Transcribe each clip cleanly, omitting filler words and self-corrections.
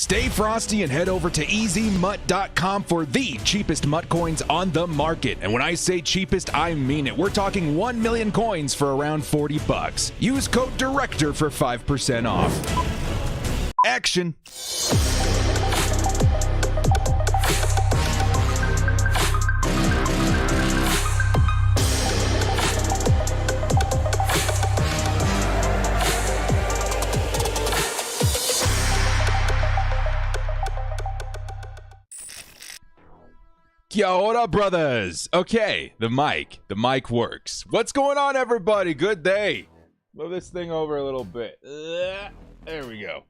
Stay frosty and head over to easymutt.com for the cheapest mutt coins on the market. And when I say cheapest, I mean it. We're talking 1 million coins for around $40. Use code DIRECTOR for 5% off. Action. Yo, what up, brothers? Okay, the mic works. What's going on, everybody? Good day. Move this thing over a little bit. There we go.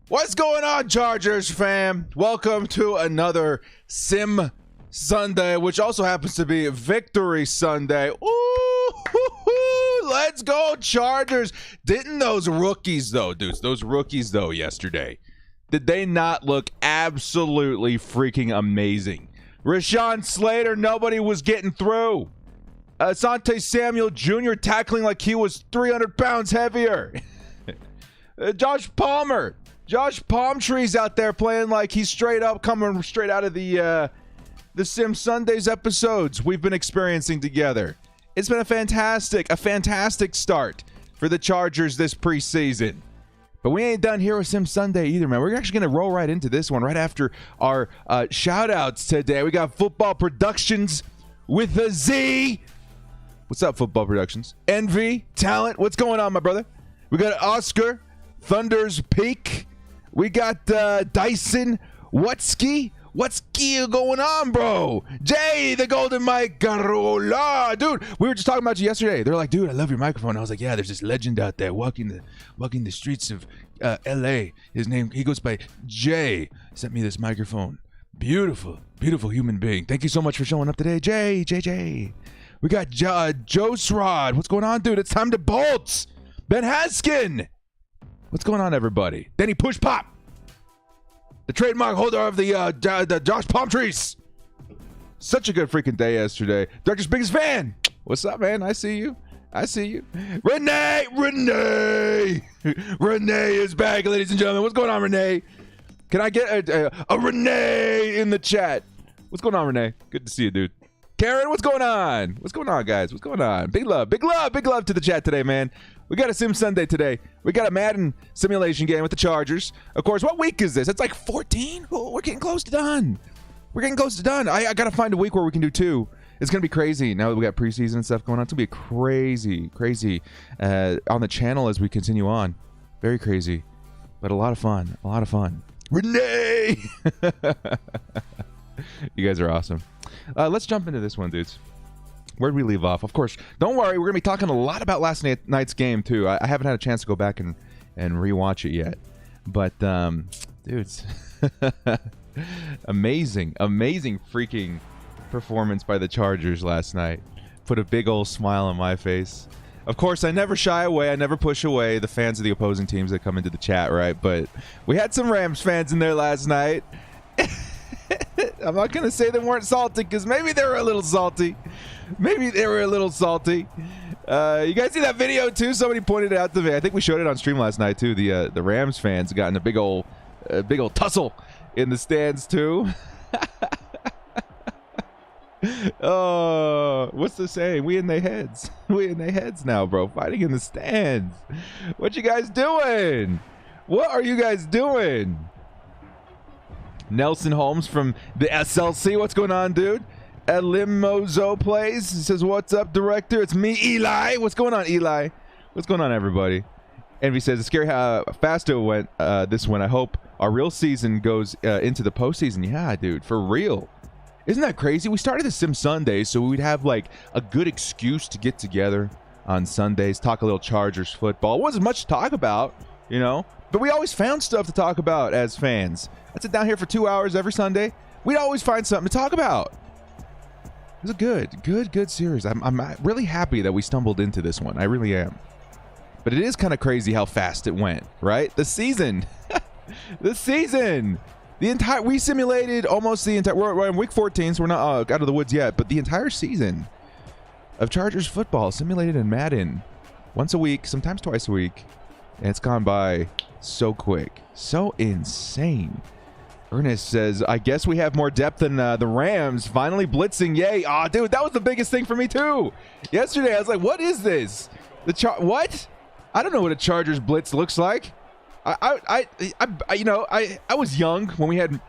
What's going on, Chargers fam? Welcome to another Sim Sunday, which also happens to be Victory Sunday. Ooh, let's go, Chargers. Didn't those rookies, though, dudes, yesterday, did they not look absolutely freaking amazing? Rashawn Slater, nobody was getting through. Asante Samuel Jr. tackling like he was 300 pounds heavier. Josh Palmtree's out there playing like he's coming straight out of the Sim Sundays episodes we've been experiencing together. It's been a fantastic start for the Chargers this preseason. But we ain't done here with Sim Sunday either, man. We're actually going to roll right into this one right after our shout-outs today. We got Football Productions with a Z. What's up, Football Productions? Envy, Talent, what's going on, my brother? We got Oscar, Thunder's Peak. We got Dyson, What's going on, bro? Jay, the Golden Mike Garola. Dude, we were just talking about you yesterday. They're like, dude, I love your microphone. I was like, yeah, there's this legend out there walking the streets of LA. His name, he goes by Jay. He sent me this microphone. Beautiful human being. Thank you so much for showing up today, JJ. We got Josrod. What's going on, dude? It's time to bolt. Ben Haskin. What's going on, everybody? Denny Push Pop. The trademark holder of the Josh Palmtrees. Such a good freaking day yesterday. Director's biggest fan. What's up, man? I see you. Renee is back, ladies and gentlemen. What's going on, Renee? Can I get a Renee in the chat? What's going on, Renee? Good to see you, dude. Karen, what's going on? What's going on, guys? What's going on? Big love to the chat today, man. We got a Sim Sunday today. We got a Madden simulation game with the Chargers. Of course, what week is this? It's like 14? Oh, we're getting close to done. I got to find a week where we can do 2. It's going to be crazy now that we got preseason and stuff going on. It's going to be crazy on the channel as we continue on. Very crazy, but a lot of fun. Renee! You guys are awesome. Let's jump into this one, dudes. Where'd we leave off? Of course, don't worry. We're going to be talking a lot about last night's game, too. I haven't had a chance to go back and rewatch it yet. But, dudes, amazing freaking performance by the Chargers last night. Put a big old smile on my face. Of course, I never shy away. I never push away the fans of the opposing teams that come into the chat, right? But we had some Rams fans in there last night. I'm not going to say they weren't salty because maybe they were a little salty. You guys see that video too? Somebody pointed it out to me. I think we showed it on stream last night too. The Rams fans got in a big old tussle in the stands too. Oh, what's the saying? We in their heads now, bro. Fighting in the stands. What you guys doing? What are you guys doing? Nelson Holmes from the SLC. What's going on, dude? Elimozo plays. He says, what's up, director? It's me, Eli. What's going on, Eli? What's going on, everybody? Envy says, it's scary how fast it went this one. I hope our real season goes into the postseason. Yeah, dude, for real. Isn't that crazy? We started the Sim Sundays, so we'd have like a good excuse to get together on Sundays, talk a little Chargers football. It wasn't much to talk about, you know, but we always found stuff to talk about as fans. I'd sit down here for 2 hours every Sunday. We'd always find something to talk about. It was a good series. I'm really happy that we stumbled into this one. I really am. But it is kind of crazy how fast it went, right? The season. We simulated almost the entire, we're in week 14, so we're not out of the woods yet, but the entire season of Chargers football simulated in Madden once a week, sometimes twice a week. And it's gone by so quick. So insane. Ernest says, I guess we have more depth than the Rams. Finally blitzing. Yay. Aw, dude, that was the biggest thing for me, too. Yesterday, I was like, what is this? What? I don't know what a Chargers blitz looks like. I was young when we had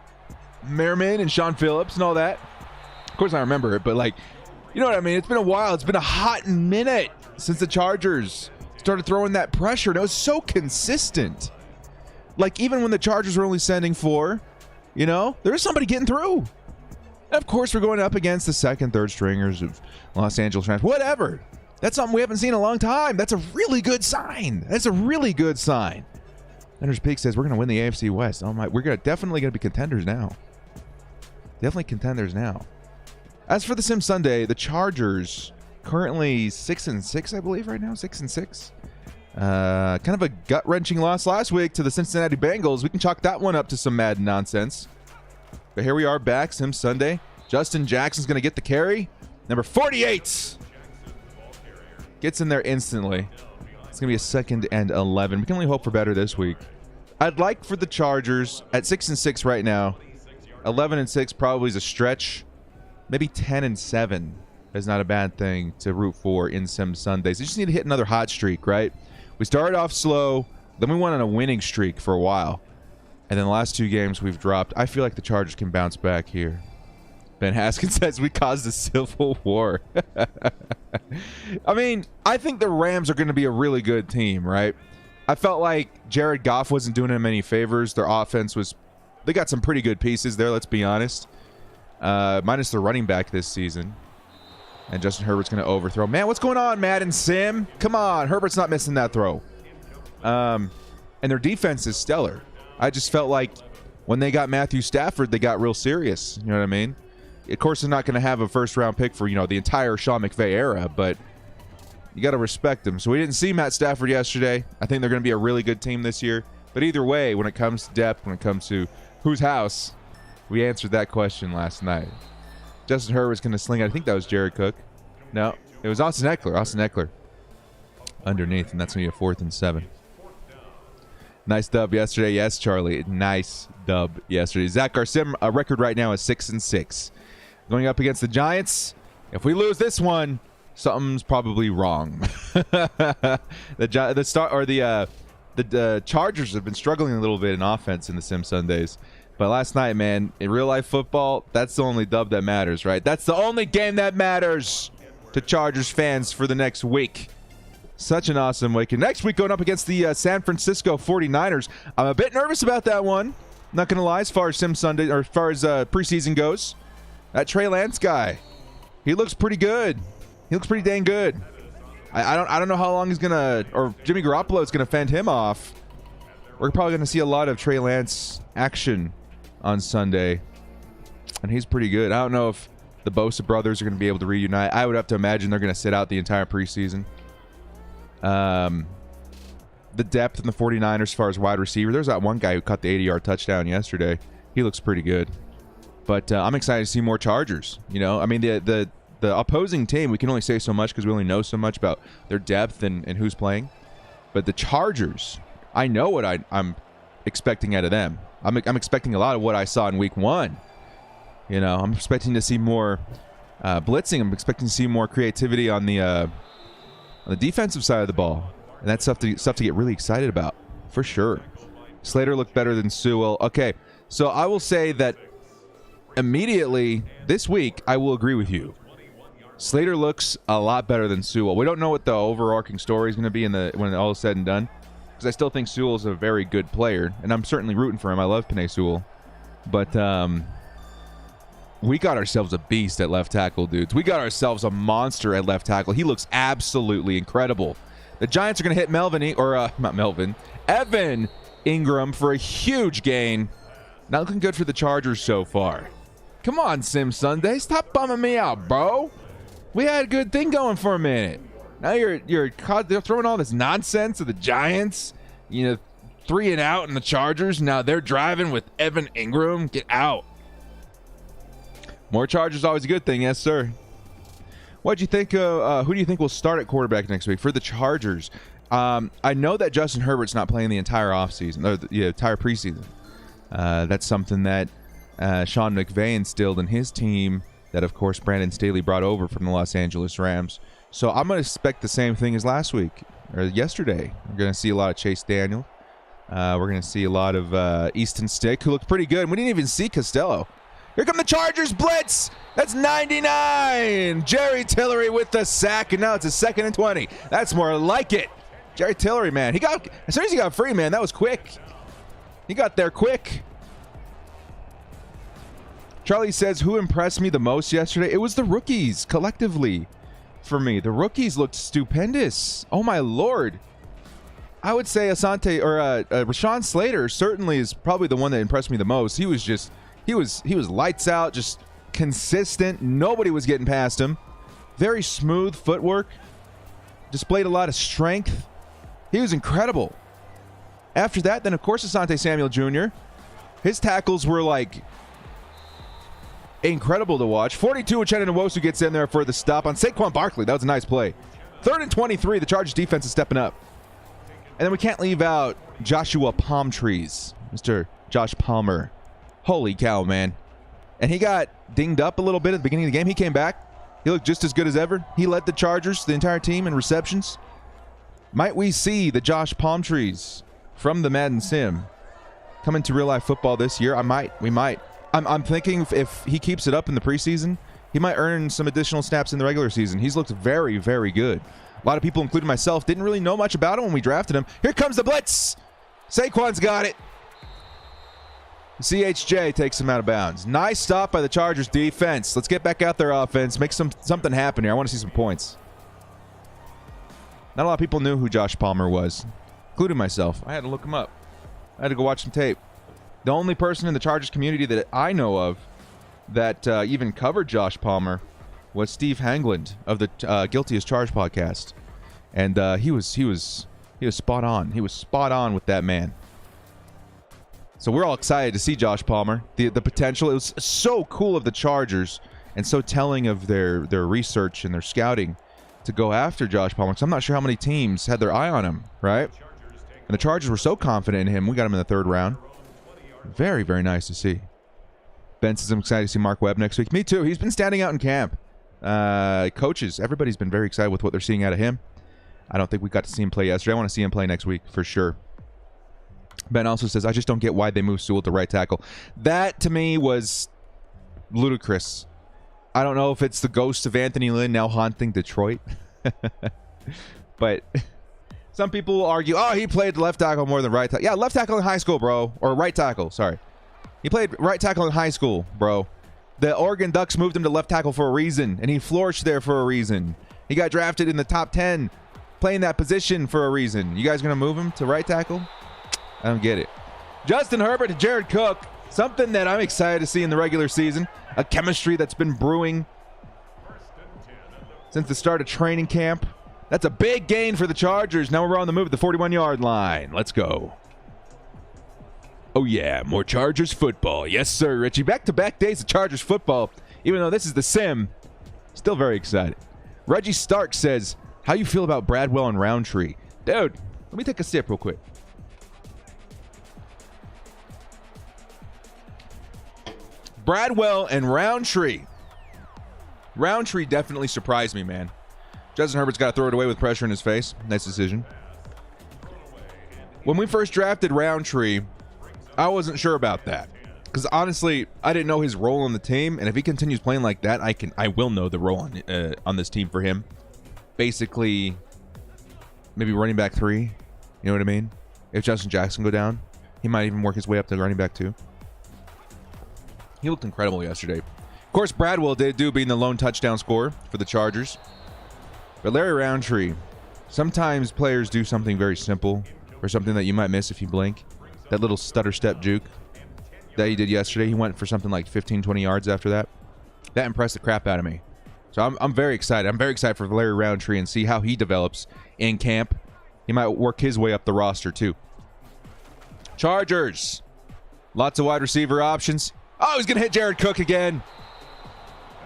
Merriman and Sean Phillips and all that. Of course, I remember it, but like, you know what I mean? It's been a while. It's been a hot minute since the Chargers started throwing that pressure. And it was so consistent. Like, even when the Chargers were only sending 4, you know, there was somebody getting through. And of course, we're going up against the second, third stringers of Los Angeles Rams. Whatever. That's something we haven't seen in a long time. That's a really good sign. That's a really good sign. Anders Peak says we're going to win the AFC West. Oh my, we're definitely going to be contenders now. Definitely contenders now. As for the Sim Sunday, the Chargers currently 6-6, I believe, right now. 6-6. Kind of a gut-wrenching loss last week to the Cincinnati Bengals. We can chalk that one up to some Madden nonsense. But here we are back, Sim Sunday. Justin Jackson's going to get the carry. Number 48 gets in there instantly. It's going to be a 2nd and 11. We can only hope for better this week. I'd like for the Chargers at 6-6 right now. 11-6 probably is a stretch. Maybe 10-7 is not a bad thing to root for in Sim Sundays. You just need to hit another hot streak, right? We started off slow, then we went on a winning streak for a while. And then the last 2 games we've dropped. I feel like the Chargers can bounce back here. Ben Haskins says we caused a civil war. I mean, I think the Rams are going to be a really good team, right? I felt like Jared Goff wasn't doing them any favors. Their offense was... They got some pretty good pieces there, let's be honest. Minus the running back this season. And Justin Herbert's going to overthrow. Man, what's going on, Madden Sim? Come on. Herbert's not missing that throw. And their defense is stellar. I just felt like when they got Matthew Stafford, they got real serious. You know what I mean? Of course, they're not going to have a first-round pick for, you know, the entire Sean McVay era, but you got to respect them. So we didn't see Matt Stafford yesterday. I think they're going to be a really good team this year. But either way, when it comes to depth, when it comes to whose house, we answered that question last night. Justin Herbert's going to sling it. I think that was Jared Cook. No, it was Austin Eckler. Austin Eckler underneath, and that's going to be a 4th and 7. Nice dub yesterday. Yes, Charlie. Nice dub yesterday. Zach, our sim record right now is 6-6. Going up against the Giants. If we lose this one, something's probably wrong. The Chargers have been struggling a little bit in offense in the Sim Sundays. But last night, man, in real-life football, that's the only dub that matters, right? That's the only game that matters to Chargers fans for the next week. Such an awesome week. And next week, going up against the San Francisco 49ers. I'm a bit nervous about that one. Not going to lie, as far as Sim Sunday, or as far as preseason goes. That Trey Lance guy, he looks pretty good. He looks pretty dang good. I don't know how long he's going to, or Jimmy Garoppolo is going to fend him off. We're probably going to see a lot of Trey Lance action on Sunday, and he's pretty good. I don't know if the Bosa brothers are going to be able to reunite. I would have to imagine they're going to sit out the entire preseason. The depth in the 49ers as far as wide receiver, there's that one guy who caught the 80-yard touchdown yesterday. He looks pretty good. But I'm excited to see more Chargers. You know, I mean, the opposing team, we can only say so much because we only know so much about their depth and who's playing. But the Chargers, I know what I'm expecting out of them. I'm expecting a lot of what I saw in week 1. You know, I'm expecting to see more blitzing. I'm expecting to see more creativity on the defensive side of the ball. And that's stuff to get really excited about, for sure. Slater looked better than Sewell. Okay, so I will say that immediately this week, I will agree with you. Slater looks a lot better than Sewell. We don't know what the overarching story is going to be when all is said and done, because I still think Sewell is a very good player, and I'm certainly rooting for him. I love Penei Sewell. But we got ourselves a beast at left tackle, dudes. We got ourselves a monster at left tackle. He looks absolutely incredible. The Giants are going to hit Evan Ingram for a huge gain. Not looking good for the Chargers so far. Come on, Sim Sunday. Stop bumming me out, bro. We had a good thing going for a minute. Now you're throwing all this nonsense at the Giants. You know, 3 and out in the Chargers. Now they're driving with Evan Ingram. Get out. More Chargers always a good thing, yes, sir. What do you think? Who do you think will start at quarterback next week for the Chargers? I know that Justin Herbert's not playing the entire offseason, or the entire preseason. That's something that Sean McVay instilled in his team that, of course, Brandon Staley brought over from the Los Angeles Rams. So I'm going to expect the same thing as last week or yesterday. We're going to see a lot of Chase Daniel. We're going to see a lot of Easton Stick, who looked pretty good. And we didn't even see Costello. Here come the Chargers blitz. That's 99. Jerry Tillery with the sack, and now it's a 2nd and 20. That's more like it. Jerry Tillery, man. As soon as he got free, man, that was quick. He got there quick. Charlie says, who impressed me the most yesterday? It was the rookies, collectively, for me. The rookies looked stupendous. Oh, my Lord. I would say Asante, or Rashawn Slater certainly is probably the one that impressed me the most. He was lights out, just consistent. Nobody was getting past him. Very smooth footwork. Displayed a lot of strength. He was incredible. After that, then, of course, Asante Samuel Jr. His tackles were, like, incredible to watch. 42, Uchenna Nwosu gets in there for the stop on Saquon Barkley. That was a nice play. 3rd and 23. The Chargers defense is stepping up. And then we can't leave out Joshua Palmtrees, Mr. Josh Palmer. Holy cow, man. And he got dinged up a little bit at the beginning of the game. He came back. He looked just as good as ever. He led the Chargers, the entire team, in receptions. Might we see the Josh Palmtrees from the Madden Sim come into real-life football this year? We might. I'm thinking if he keeps it up in the preseason, he might earn some additional snaps in the regular season. He's looked very, very good. A lot of people, including myself, didn't really know much about him when we drafted him. Here comes the blitz. Saquon's got it. CHJ takes him out of bounds. Nice stop by the Chargers defense. Let's get back out there, offense. Make something happen here. I want to see some points. Not a lot of people knew who Josh Palmer was, including myself. I had to look him up. I had to go watch some tape. The only person in the Chargers community that I know of that even covered Josh Palmer was Steve Hangland of the Guilty as Charged podcast, and he was spot on. He was spot on with that man. So we're all excited to see Josh Palmer. The potential. It was so cool of the Chargers and so telling of their research and their scouting to go after Josh Palmer. Because I'm not sure how many teams had their eye on him, right? And the Chargers were so confident in him. We got him in the 3rd round. Very, very nice to see. Ben says, I'm excited to see Mark Webb next week. Me too. He's been standing out in camp. Coaches, everybody's been very excited with what they're seeing out of him. I don't think we got to see him play yesterday. I want to see him play next week for sure. Ben also says, I just don't get why they moved Sewell to right tackle. That, to me, was ludicrous. I don't know if it's the ghost of Anthony Lynn now haunting Detroit. But some people will argue, oh, he played left tackle more than right tackle. Yeah, left tackle in high school, bro. Or right tackle, sorry. He played right tackle in high school, bro. The Oregon Ducks moved him to left tackle for a reason, and he flourished there for a reason. He got drafted in the top 10, playing that position for a reason. You guys going to move him to right tackle? I don't get it. Justin Herbert to Jared Cook. Something that I'm excited to see in the regular season. A chemistry that's been brewing since the start of training camp. That's a big gain for the Chargers. Now we're on the move at the 41-yard line. Let's go. Oh, yeah. More Chargers football. Yes, sir, Richie. Back-to-back days of Chargers football. Even though this is the sim, still very excited. Reggie Stark says, how you feel about Bradwell and Roundtree? Dude, let me take a sip real quick. Bradwell and Roundtree. Roundtree definitely surprised me, man. Justin Herbert's got to throw it away with pressure in his face. Nice decision. When we first drafted Roundtree, I wasn't sure about that. Because honestly, I didn't know his role on the team. And if he continues playing like that, I will know the role on this team for him. Basically, maybe running back 3. You know what I mean? If Justin Jackson go down, he might even work his way up to running back 2. He looked incredible yesterday. Of course, Bradwell did being the lone touchdown scorer for the Chargers. But Larry Roundtree, sometimes players do something very simple or something that you might miss if you blink. That little stutter step juke that he did yesterday, he went for something like 15, 20 yards after that. That impressed the crap out of me. So I'm very excited. I'm very excited for Larry Roundtree and see how he develops in camp. He might work his way up the roster too. Chargers. Lots of wide receiver options. Oh, he's going to hit Jared Cook again.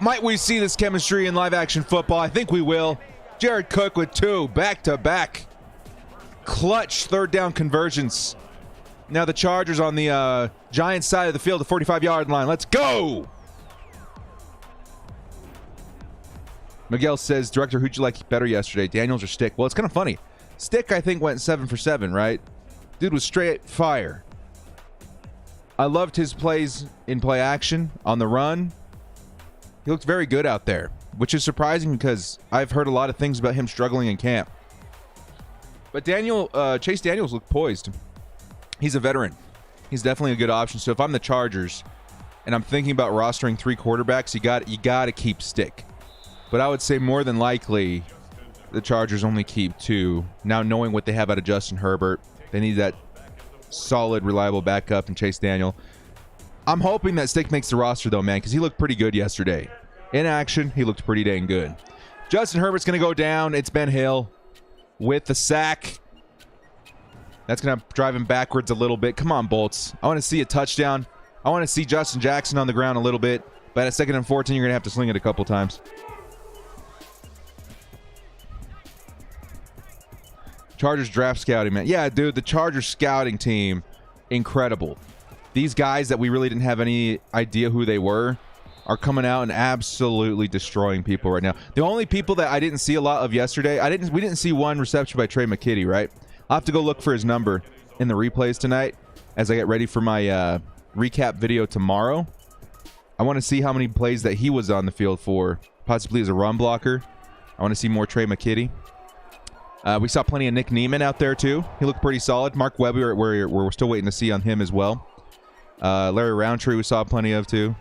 Might we see this chemistry in live action football? I think we will. Jared Cook with 2 back-to-back. clutch third down conversions. Now the Chargers on the Giants side of the field, the 45-yard line. Let's go! Miguel says, Director, who'd you like better yesterday, Daniels or Stick? Well, it's kind of funny. Stick, I think, went 7 for 7, right? Dude was straight fire. I loved his plays in play action, on the run. He looked very good out there, which is surprising because I've heard a lot of things about him struggling in camp. But Chase Daniels looked poised. He's a veteran. He's definitely a good option. So if I'm the Chargers and I'm thinking about rostering 3 quarterbacks, you got to keep Stick. But I would say more than likely the Chargers only keep 2. Now knowing what they have out of Justin Herbert, they need that solid, reliable backup in Chase Daniel. I'm hoping that Stick makes the roster though, man, because he looked pretty good yesterday. In action, he looked pretty dang good. Justin Herbert's going to go down. It's Ben Hill with the sack. That's going to drive him backwards a little bit. Come on, Bolts. I want to see a touchdown. I want to see Justin Jackson on the ground a little bit. But at 2nd and 14, you're going to have to sling it a couple times. Chargers draft scouting, man. Yeah, dude, the Chargers scouting team, incredible. These guys that we really didn't have any idea who they were are coming out and absolutely destroying people right now. The only people that I didn't see a lot of yesterday, we didn't see one reception by Trey McKitty, right? I'll have to go look for his number in the replays tonight as I get ready for my recap video tomorrow. I want to see how many plays that he was on the field for, possibly as a run blocker. I want to see more Trey McKitty. We saw plenty of Nick Neiman out there, too. He looked pretty solid. Mark Webb, we're still waiting to see on him as well. Larry Roundtree, we saw plenty of, too.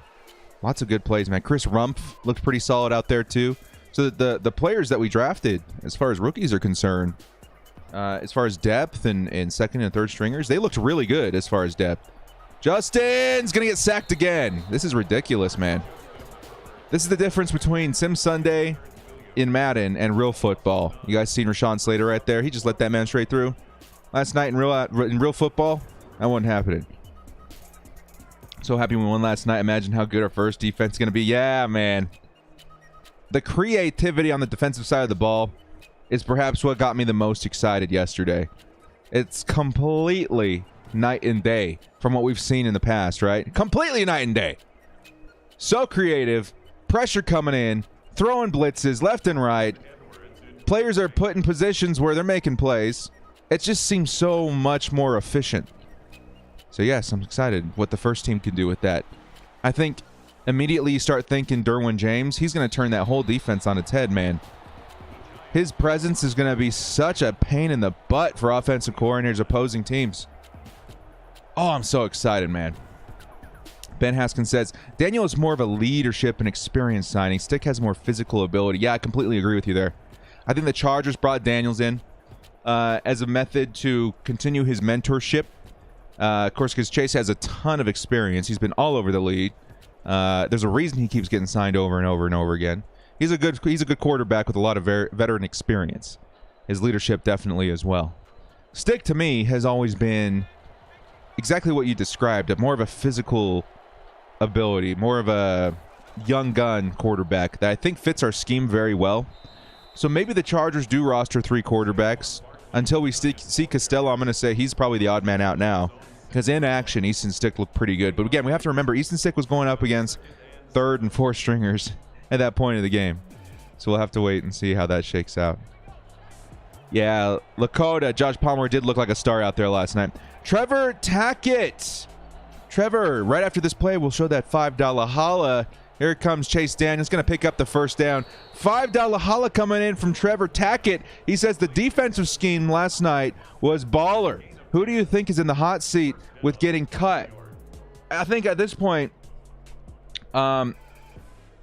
Lots of good plays, man. Chris Rumpf looked pretty solid out there, too. So the players that we drafted, as far as rookies are concerned, as far as depth and second and third stringers, they looked really good as far as depth. Justin's going to get sacked again. This is ridiculous, man. This is the difference between Sim Sunday in Madden and real football. You guys seen Rashawn Slater right there? He just let that man straight through. Last night in real football, that wasn't happening. So happy we won last night. Imagine how good our first defense is going to be. Yeah, man. The creativity on the defensive side of the ball is perhaps what got me the most excited yesterday. It's completely night and day from what we've seen in the past, right? Completely night and day. So creative. Pressure coming in. Throwing blitzes left and right. Players are put in positions where they're making plays. It just seems so much more efficient. So yes, I'm excited what the first team can do with that. I think immediately you start thinking Derwin James. He's going to turn that whole defense on its head, man. His presence is going to be such a pain in the butt for offensive coordinators opposing teams. Oh, I'm so excited, man. Ben Haskins says, Daniel is more of a leadership and experience signing. Stick has more physical ability. Yeah, I completely agree with you there. I think the Chargers brought Daniels in as a method to continue his mentorship. Of course, because Chase has a ton of experience. He's been all over the league. There's a reason he keeps getting signed over and over and over again. He's a good quarterback with a lot of veteran experience. His leadership definitely as well. Stick, to me, has always been exactly what you described, more of a physical ability, more of a young gun quarterback that I think fits our scheme very well. So maybe the Chargers do roster 3 quarterbacks. Until we see Costello, I'm going to say he's probably the odd man out now. Because in action, Easton Stick looked pretty good. But again, we have to remember, Easton Stick was going up against 3rd and 4th stringers at that point of the game. So we'll have to wait and see how that shakes out. Yeah, Lakota, Josh Palmer did look like a star out there last night. Trevor Tackett. Trevor, right after this play, we'll show that $5 holla. Here comes Chase Daniels, going to pick up the first down. $5 holla coming in from Trevor Tackett. He says the defensive scheme last night was baller. Who do you think is in the hot seat with getting cut? I think at this point, I'm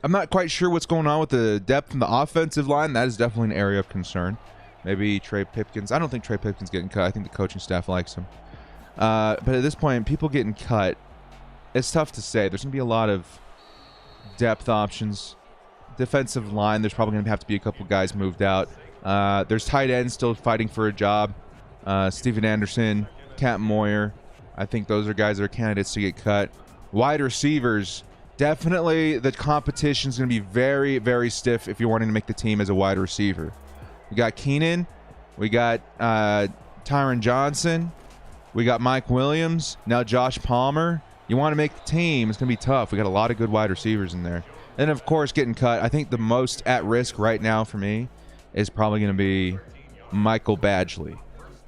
not quite sure what's going on with the depth in the offensive line. That is definitely an area of concern. Maybe Trey Pipkins. I don't think Trey Pipkins getting cut. I think the coaching staff likes him. But at this point, people getting cut, it's tough to say. There's going to be a lot of depth options. Defensive line, there's probably going to have to be a couple guys moved out. There's tight ends still fighting for a job. Steven Anderson, Cat Moyer. I think those are guys that are candidates to get cut. Wide receivers, definitely the competition is going to be very, very stiff if you're wanting to make the team as a wide receiver. We got Keenan. We got Tyron Johnson. We got Mike Williams. Now Josh Palmer. You want to make the team. It's going to be tough. We got a lot of good wide receivers in there. And, of course, getting cut. I think the most at risk right now for me is probably going to be Michael Badgley.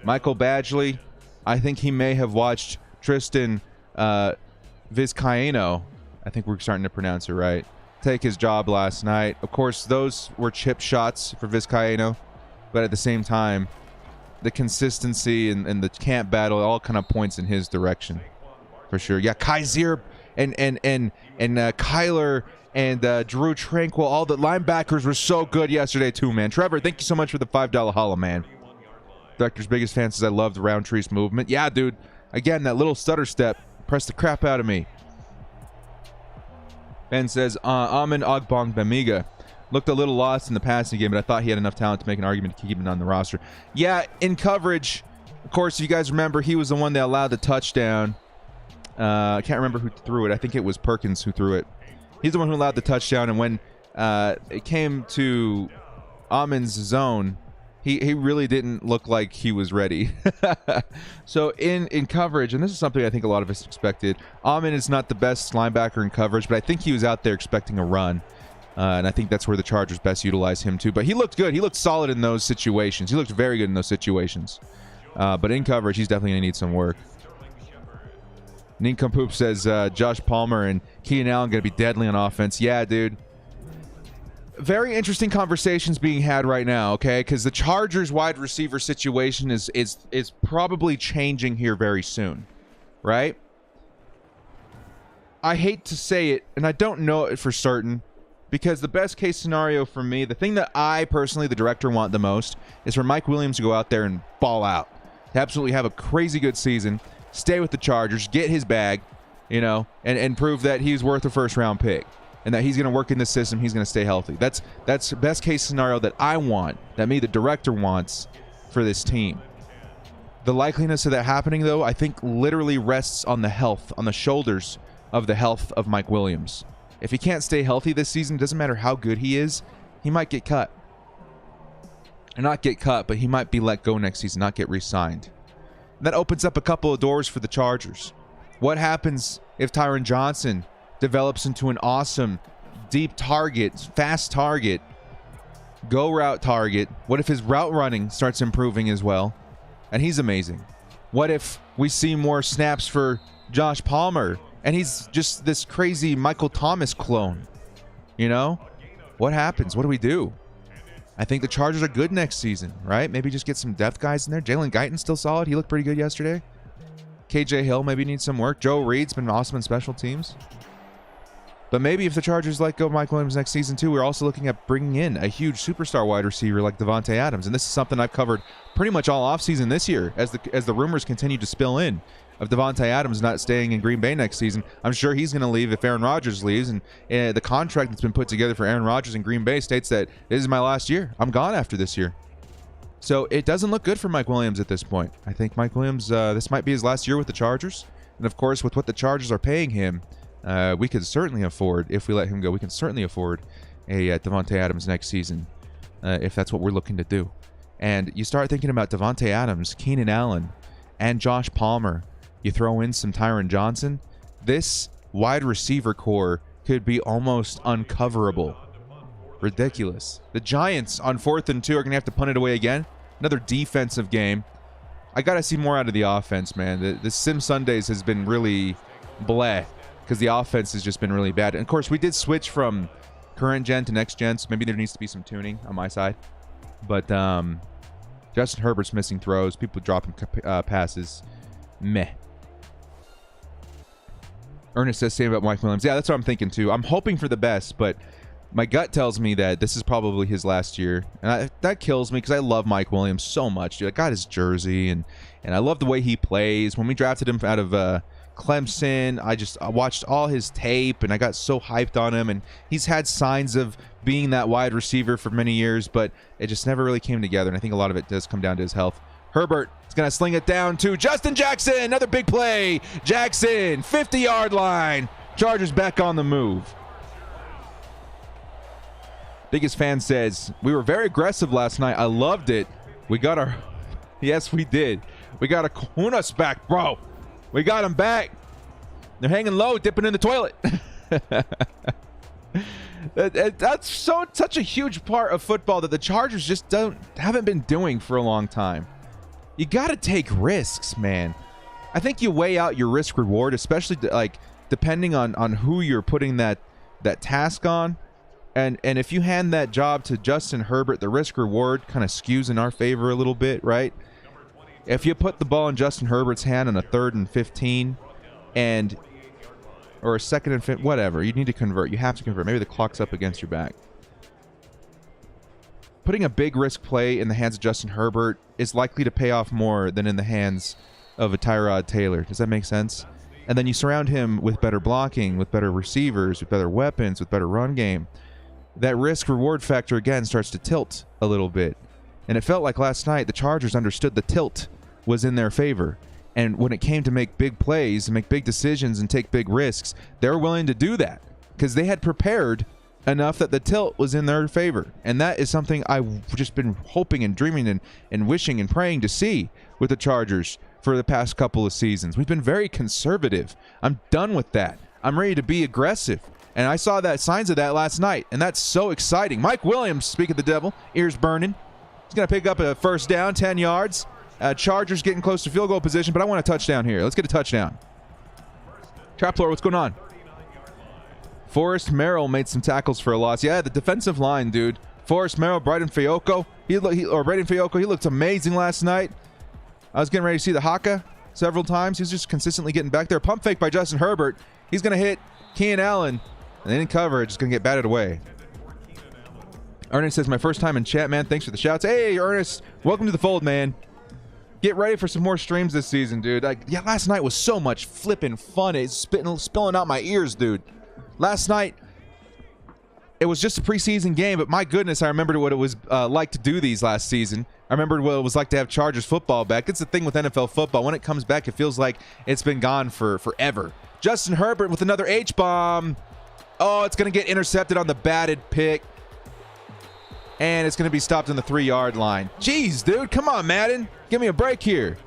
Michael Badgley, I think he may have watched Tristan Vizcaino. I think we're starting to pronounce it right. Take his job last night. Of course, those were chip shots for Vizcaino. But at the same time, the consistency and the camp battle all kind of points in his direction. For sure. Yeah, Kaiser and Kyler and Drew Tranquil, all the linebackers were so good yesterday too, man. Trevor, thank you so much for the $5 holla, man. Director's biggest fan says I love the Roundtree's movement. Yeah, dude. Again, that little stutter step pressed the crap out of me. Ben says, Amin Ogbongbemiga looked a little lost in the passing game, but I thought he had enough talent to make an argument to keep him on the roster. Yeah, in coverage, of course, if you guys remember, he was the one that allowed the touchdown. I can't remember who threw it. I think it was Perkins who threw it. He's the one who allowed the touchdown, and when it came to Amin's zone, he really didn't look like he was ready. So in coverage, and this is something I think a lot of us expected, Amin is not the best linebacker in coverage, but I think he was out there expecting a run. And I think that's where the Chargers best utilize him too. But he looked good. He looked solid in those situations. He looked very good in those situations. But in coverage, he's definitely going to need some work. Nincompoop says Josh Palmer and Keenan Allen going to be deadly on offense. Yeah, dude. Very interesting conversations being had right now, okay? Because the Chargers wide receiver situation is probably changing here very soon, right? I hate to say it, and I don't know it for certain, because the best case scenario for me, the thing that I personally, the director, want the most is for Mike Williams to go out there and ball out. To absolutely have a crazy good season, stay with the Chargers, get his bag, you know, and prove that he's worth a first-round pick and that he's going to work in the system, he's going to stay healthy. That's the best case scenario that I want, that me, the director, wants for this team. The likeliness of that happening, though, I think literally rests on the health, on the shoulders of the health of Mike Williams. If he can't stay healthy this season, doesn't matter how good he is, he might get cut. Or not get cut, but he might be let go next season, not get re-signed. That opens up a couple of doors for the Chargers. What happens if Tyron Johnson develops into an awesome, deep target, fast target, go route target? What if his route running starts improving as well? And he's amazing. What if we see more snaps for Josh Palmer and he's just this crazy Michael Thomas clone? You know? What happens? What do we do? I think the Chargers are good next season, right? Maybe just get some depth guys in there. Jalen Guyton's still solid. He looked pretty good yesterday. KJ Hill maybe needs some work. Joe Reed's been awesome in special teams. But maybe if the Chargers let go Mike Williams next season too, we're also looking at bringing in a huge superstar wide receiver like Davante Adams. And this is something I've covered pretty much all offseason this year as the rumors continue to spill in of Davante Adams not staying in Green Bay next season. I'm sure he's going to leave if Aaron Rodgers leaves. And the contract that's been put together for Aaron Rodgers in Green Bay states that this is my last year. I'm gone after this year. So it doesn't look good for Mike Williams at this point. I think Mike Williams, this might be his last year with the Chargers. And of course, with what the Chargers are paying him, we could certainly afford, if we let him go, we can certainly afford a Davante Adams next season, if that's what we're looking to do. And you start thinking about Davante Adams, Keenan Allen, and Josh Palmer. You throw in some Tyron Johnson. This wide receiver core could be almost uncoverable. Ridiculous. The Giants on 4th and 2 are going to have to punt it away again. Another defensive game. I got to see more out of the offense, man. The Sim Sundays has been really bleh because the offense has just been really bad. And of course, we did switch from current gen to next gen, so maybe there needs to be some tuning on my side. But Justin Herbert's missing throws. People dropping passes. Meh. Ernest says, same about Mike Williams. Yeah, that's what I'm thinking too. I'm hoping for the best, but my gut tells me that this is probably his last year. And that kills me because I love Mike Williams so much, dude. I got his jersey, and I love the way he plays. When we drafted him out of Clemson, I watched all his tape, and I got so hyped on him. And he's had signs of being that wide receiver for many years, but it just never really came together. And I think a lot of it does come down to his health. Herbert is going to sling it down to Justin Jackson. Another big play. Jackson, 50-yard line. Chargers back on the move. Biggest fan says, we were very aggressive last night. I loved it. We got our Yes, we did. We got Acunas back, bro. We got him back. They're hanging low, dipping in the toilet. That's such a huge part of football that the Chargers just haven't been doing for a long time. You got to take risks, man. I think you weigh out your risk reward, especially like depending on who you're putting that task on. And if you hand that job to Justin Herbert, the risk reward kind of skews in our favor a little bit, right? If you put the ball in Justin Herbert's hand on a 3rd and 15 or a 2nd and 15, whatever, you need to convert. You have to convert. Maybe the clock's up against your back. Putting a big risk play in the hands of Justin Herbert is likely to pay off more than in the hands of a Tyrod Taylor. Does that make sense? And then you surround him with better blocking, with better receivers, with better weapons, with better run game. That risk-reward factor, again, starts to tilt a little bit. And it felt like last night the Chargers understood the tilt was in their favor. And when it came to make big plays and make big decisions and take big risks, they were willing to do that because they had prepared enough that the tilt was in their favor. And that is something I've just been hoping and dreaming and wishing and praying to see with the Chargers for the past couple of seasons. We've been very conservative. I'm done with that. I'm ready to be aggressive. And I saw that signs of that last night, and that's so exciting. Mike Williams, speak of the devil, ears burning. He's going to pick up a first down, 10 yards. Chargers getting close to field goal position, but I want a touchdown here. Let's get a touchdown. Trapler, what's going on? Forrest Merrill made some tackles for a loss. Yeah, the defensive line, dude. Forrest Merrill, Braden Fayoko. He looked amazing last night. I was getting ready to see the haka several times. He's just consistently getting back there. Pump fake by Justin Herbert. He's going to hit Keenan Allen. And then in coverage, it's going to get batted away. Ernest says, my first time in chat, man. Thanks for the shouts. Hey, Ernest. Welcome to the fold, man. Get ready for some more streams this season, dude. Yeah, last night was so much flipping fun. It's spilling out my ears, dude. Last night, it was just a preseason game, but my goodness, I remembered what it was like to do these last season. I remembered what it was like to have Chargers football back. It's the thing with NFL football. When it comes back, it feels like it's been gone for forever. Justin Herbert with another H-bomb. Oh, it's going to get intercepted on the batted pick. And it's going to be stopped on the 3-yard line. Jeez, dude. Come on, Madden. Give me a break here.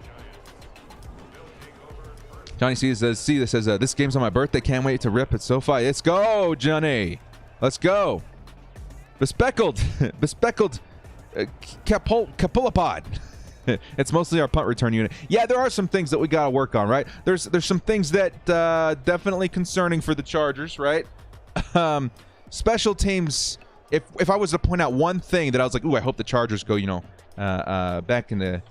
Johnny C says, this game's on my birthday. Can't wait to rip at SoFi. Let's go, Johnny. Let's go. Bespeckled Capulapod. It's mostly our punt return unit. Yeah, there are some things that we got to work on, right? There's some things that definitely concerning for the Chargers, right? Special teams. If I was to point out one thing that I was like, ooh, I hope the Chargers go, back into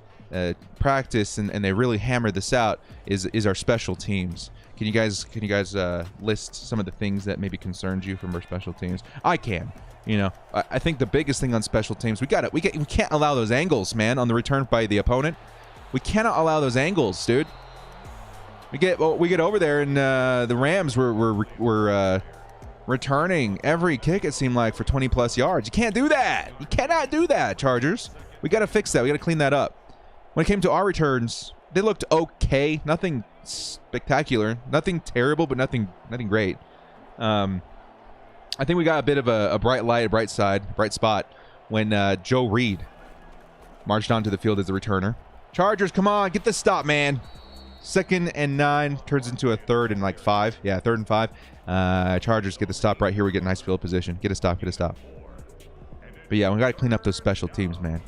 practice and they really hammer this out is our special teams. Can you guys list some of the things that maybe concerned you from our special teams? I can. I think the biggest thing on special teams, we can't allow those angles, man, on the return by the opponent. We cannot allow those angles, dude. We get over there and the Rams were returning every kick, it seemed like, for 20+ yards. You can't do that. You cannot do that, Chargers. We got to fix that. We got to clean that up. When it came to our returns, they looked okay. Nothing spectacular. Nothing terrible, but nothing great. I think we got a bit of a bright spot when Joe Reed marched onto the field as a returner. Chargers, come on, get the stop, man. 2nd and 9 turns into a 3rd and 5. Yeah, 3rd and 5. Chargers get the stop right here. We get nice field position. Get a stop. But yeah, we got to clean up those special teams, man.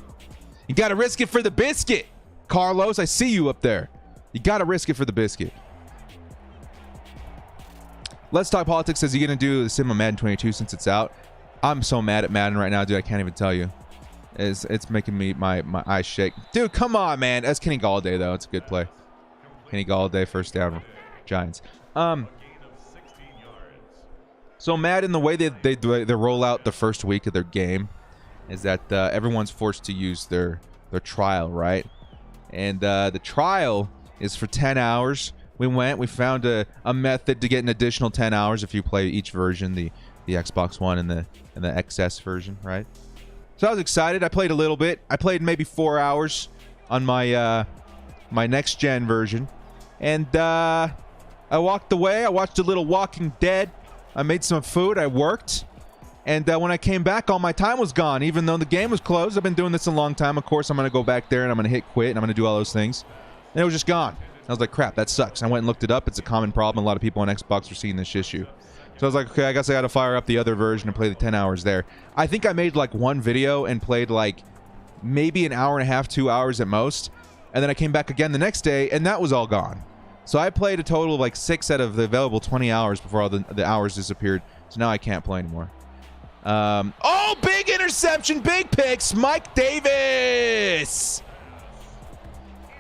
You got to risk it for the biscuit. Carlos, I see you up there. You got to risk it for the biscuit. Let's Talk Politics says, you going to do the sim on Madden 22 since it's out? I'm so mad at Madden right now, dude. I can't even tell you. It's making me my eyes shake. Dude, come on, man. That's Kenny Galladay, though. It's a good play. Kenny Galladay, first down, Giants. So Madden, the way they roll out the first week of their game is that everyone's forced to use their trial, right? And the trial is for 10 hours. We found a method to get an additional 10 hours if you play each version, the Xbox One and the XS version, right? So I was excited. I played a little bit. I played maybe 4 hours on my my next gen version, and I walked away. I watched a little Walking Dead. I made some food. I worked, And when I came back, all my time was gone, even though the game was closed. I've been doing this a long time. Of course, I'm going to go back there and I'm going to hit quit and I'm going to do all those things. And it was just gone. I was like, crap, that sucks. I went and looked it up. It's a common problem. A lot of people on Xbox are seeing this issue. So I was like, okay, I guess I got to fire up the other version and play the 10 hours there. I think I made like one video and played like maybe an hour and a half, 2 hours at most. And then I came back again the next day and that was all gone. So I played a total of like 6 out of the available 20 hours before all the hours disappeared. So now I can't play anymore. Oh, big interception, big picks. Mike Davis.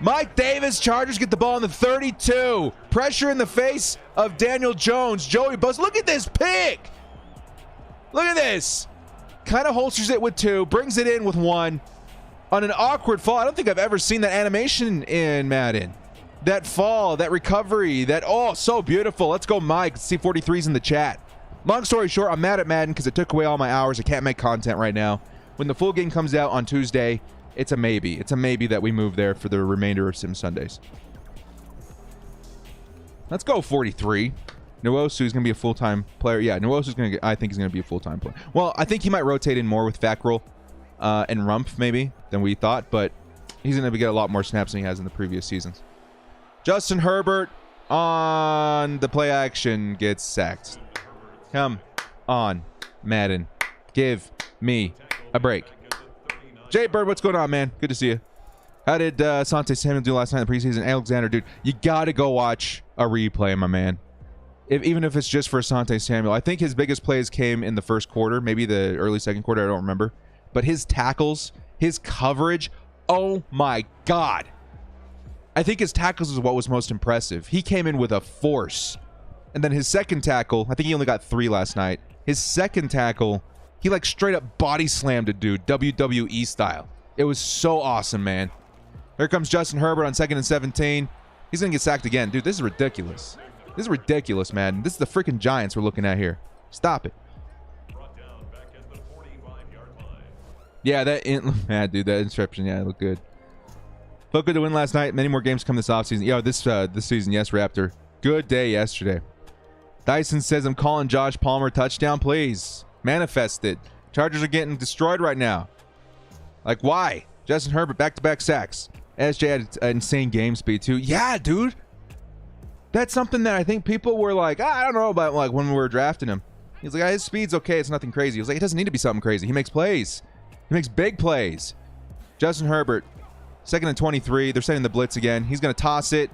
Mike Davis, Chargers get the ball in the 32. Pressure in the face of Daniel Jones. Joey Bosa. Look at this pick. Look at this. Kind of holsters it with 2. Brings it in with 1. On an awkward fall. I don't think I've ever seen that animation in Madden. That fall, that recovery, that, oh, so beautiful. Let's go, Mike. C43's in the chat. Long story short, I'm mad at Madden because it took away all my hours. I can't make content right now. When the full game comes out on Tuesday, it's a maybe. It's a maybe that we move there for the remainder of Sim Sundays. Let's go 43. Nwosu's going to be a full-time player. Yeah, Nwosu's going to I think he's going to be a full-time player. Well, I think he might rotate in more with Fackrell and Rumpf maybe than we thought, but he's going to get a lot more snaps than he has in the previous seasons. Justin Herbert on the play action gets sacked. Come on, Madden. Give me a break. Jay Bird, what's going on, man? Good to see you. How did Asante Samuel do last night in the preseason? Alexander, dude, you got to go watch a replay, my man. Even if it's just for Asante Samuel. I think his biggest plays came in the first quarter, maybe the early second quarter. I don't remember. But his tackles, his coverage, oh, my God. I think his tackles is what was most impressive. He came in with a force. And then his second tackle, I think he only got 3 last night. His second tackle, he like straight up body slammed a dude, WWE style. It was so awesome, man. Here comes Justin Herbert on 2nd and 17. He's going to get sacked again. Dude, this is ridiculous. This is ridiculous, man. This is the freaking Giants we're looking at here. Stop it. Yeah, man, dude, that interception, yeah, it looked good. Felt good to win last night. Many more games come this offseason. Yo, this season, yes, Raptor. Good day yesterday. Dyson says, I'm calling Josh Palmer touchdown, please. Manifest it. Chargers are getting destroyed right now. Like, why? Justin Herbert, back-to-back sacks. SJ had an insane game speed, too. Yeah, dude. That's something that I think people were like, I don't know about, like, when we were drafting him. He's like, his speed's okay. It's nothing crazy. He was like, it doesn't need to be something crazy. He makes plays. He makes big plays. Justin Herbert, 2nd and 23. They're setting the blitz again. He's going to toss it.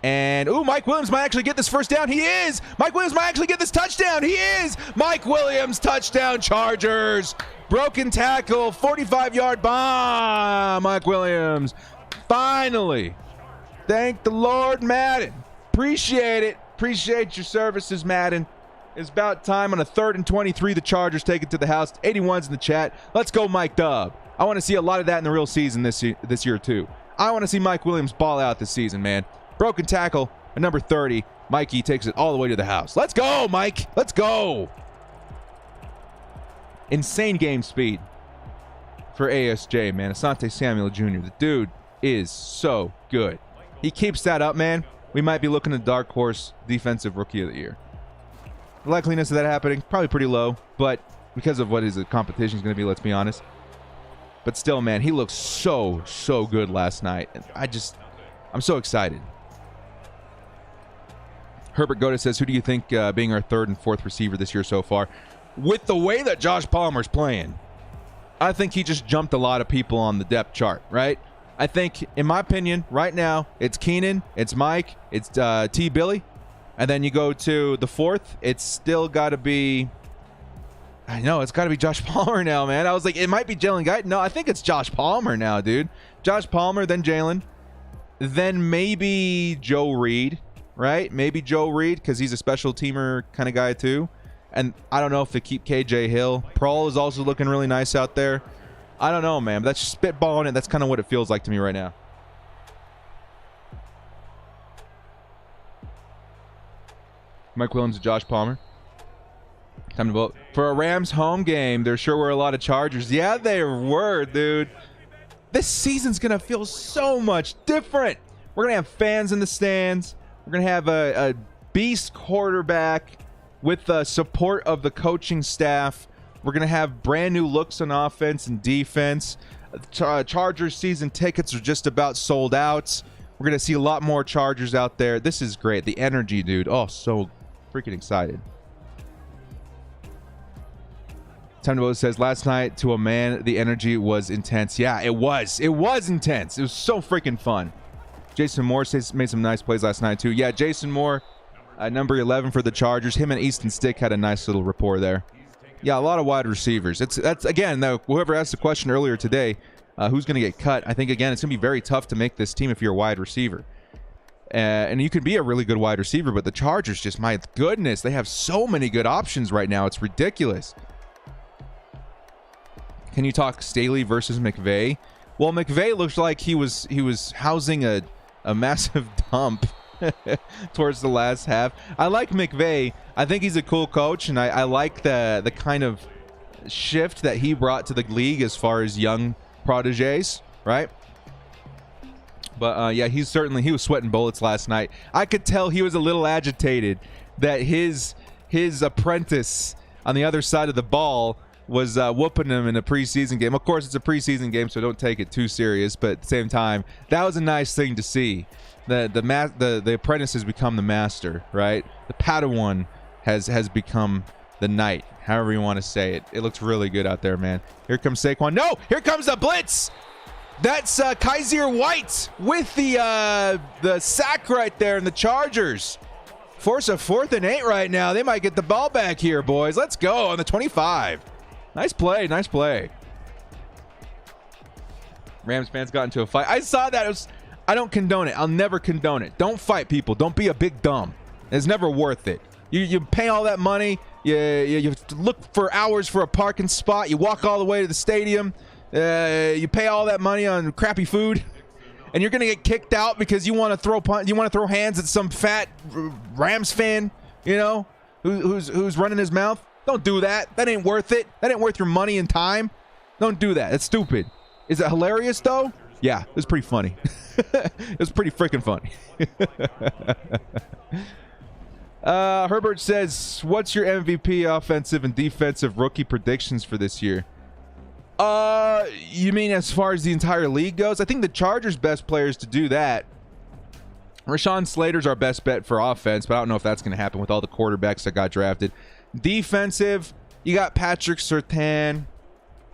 And, ooh, Mike Williams might actually get this first down. He is. Mike Williams might actually get this touchdown. He is. Mike Williams, touchdown, Chargers. Broken tackle, 45-yard bomb. Mike Williams. Finally. Thank the Lord, Madden. Appreciate it. Appreciate your services, Madden. It's about time on a 3rd and 23. The Chargers take it to the house. 81's in the chat. Let's go, Mike Dub. I want to see a lot of that in the real season this year, too. I want to see Mike Williams ball out this season, man. Broken tackle at number 30. Mikey takes it all the way to the house. Let's go, Mike. Let's go. Insane game speed for ASJ, man. Asante Samuel Jr. The dude is so good. He keeps that up, man. We might be looking at dark horse defensive rookie of the year. The likeliness of that happening, probably pretty low, but because of what his competition is going to be, let's be honest. But still, man, he looked so good last night. And I'm so excited. Herbert Goda says, who do you think being our 3rd and 4th receiver this year so far? With the way that Josh Palmer's playing, I think he just jumped a lot of people on the depth chart, right? I think, in my opinion, right now, it's Keenan, it's Mike, it's T. Billy, and then you go to the 4th, it's still got to be... I know, it's got to be Josh Palmer now, man. I was like, it might be Jalen Guyton. No, I think it's Josh Palmer now, dude. Josh Palmer, then Jalen. Then maybe Joe Reed, right? Maybe Joe Reed, because he's a special teamer kind of guy, too. And I don't know if they keep KJ Hill. Prohl is also looking really nice out there. I don't know, man. But that's just spitballing it. That's kind of what it feels like to me right now. Mike Williams and Josh Palmer. Time to vote. For a Rams home game, there sure were a lot of Chargers. Yeah, there were, dude. This season's going to feel so much different. We're going to have fans in the stands. We're going to have a beast quarterback with the support of the coaching staff. We're going to have brand new looks on offense and defense. Chargers season tickets are just about sold out. We're going to see a lot more Chargers out there. This is great. The energy, dude. Oh, so freaking excited. Time to Vote says, last night to a man, the energy was intense. Yeah, it was. It was intense. It was so freaking fun. Jason Moore says made some nice plays last night, too. Yeah, Jason Moore, number 11 for the Chargers. Him and Easton Stick had a nice little rapport there. Yeah, a lot of wide receivers. That's again, though, whoever asked the question earlier today, who's going to get cut, I think, again, it's going to be very tough to make this team if you're a wide receiver. And you can be a really good wide receiver, but the Chargers just, my goodness, they have so many good options right now. It's ridiculous. Can you talk Staley versus McVay? Well, McVay looks like he was housing a massive dump towards the last half. I like McVay. I think he's a cool coach, and I like the kind of shift that he brought to the league as far as young proteges, right? But yeah, he was sweating bullets last night. I could tell he was a little agitated that his apprentice on the other side of the ball was whooping him in a preseason game. Of course, it's a preseason game, so don't take it too serious. But at the same time, that was a nice thing to see. The apprentice has become the master, right? The Padawan has become the knight, however you want to say it. It looks really good out there, man. Here comes Saquon. No, here comes the blitz. That's Kaiser White with the sack right there in the Chargers. Force a 4th and 8 right now. They might get the ball back here, boys. Let's go on the 25. Nice play, nice play. Rams fans got into a fight. I saw that. I don't condone it. I'll never condone it. Don't fight people. Don't be a big dumb. It's never worth it. You pay all that money. You look for hours for a parking spot. You walk all the way to the stadium. You pay all that money on crappy food, and you're gonna get kicked out because you want to throw hands at some fat Rams fan, you know, who's running his mouth. Don't do that. That ain't worth it. That ain't worth your money and time. Don't do that. It's stupid. Is it hilarious though? Yeah, it was pretty funny. It was pretty freaking funny. Herbert says, what's your MVP offensive and defensive rookie predictions for this year? You mean as far as the entire league goes? I think the Chargers' best players to do that. Rashawn Slater's our best bet for offense, but I don't know if that's going to happen with all the quarterbacks that got drafted. Defensive, you got Patrick Surtain.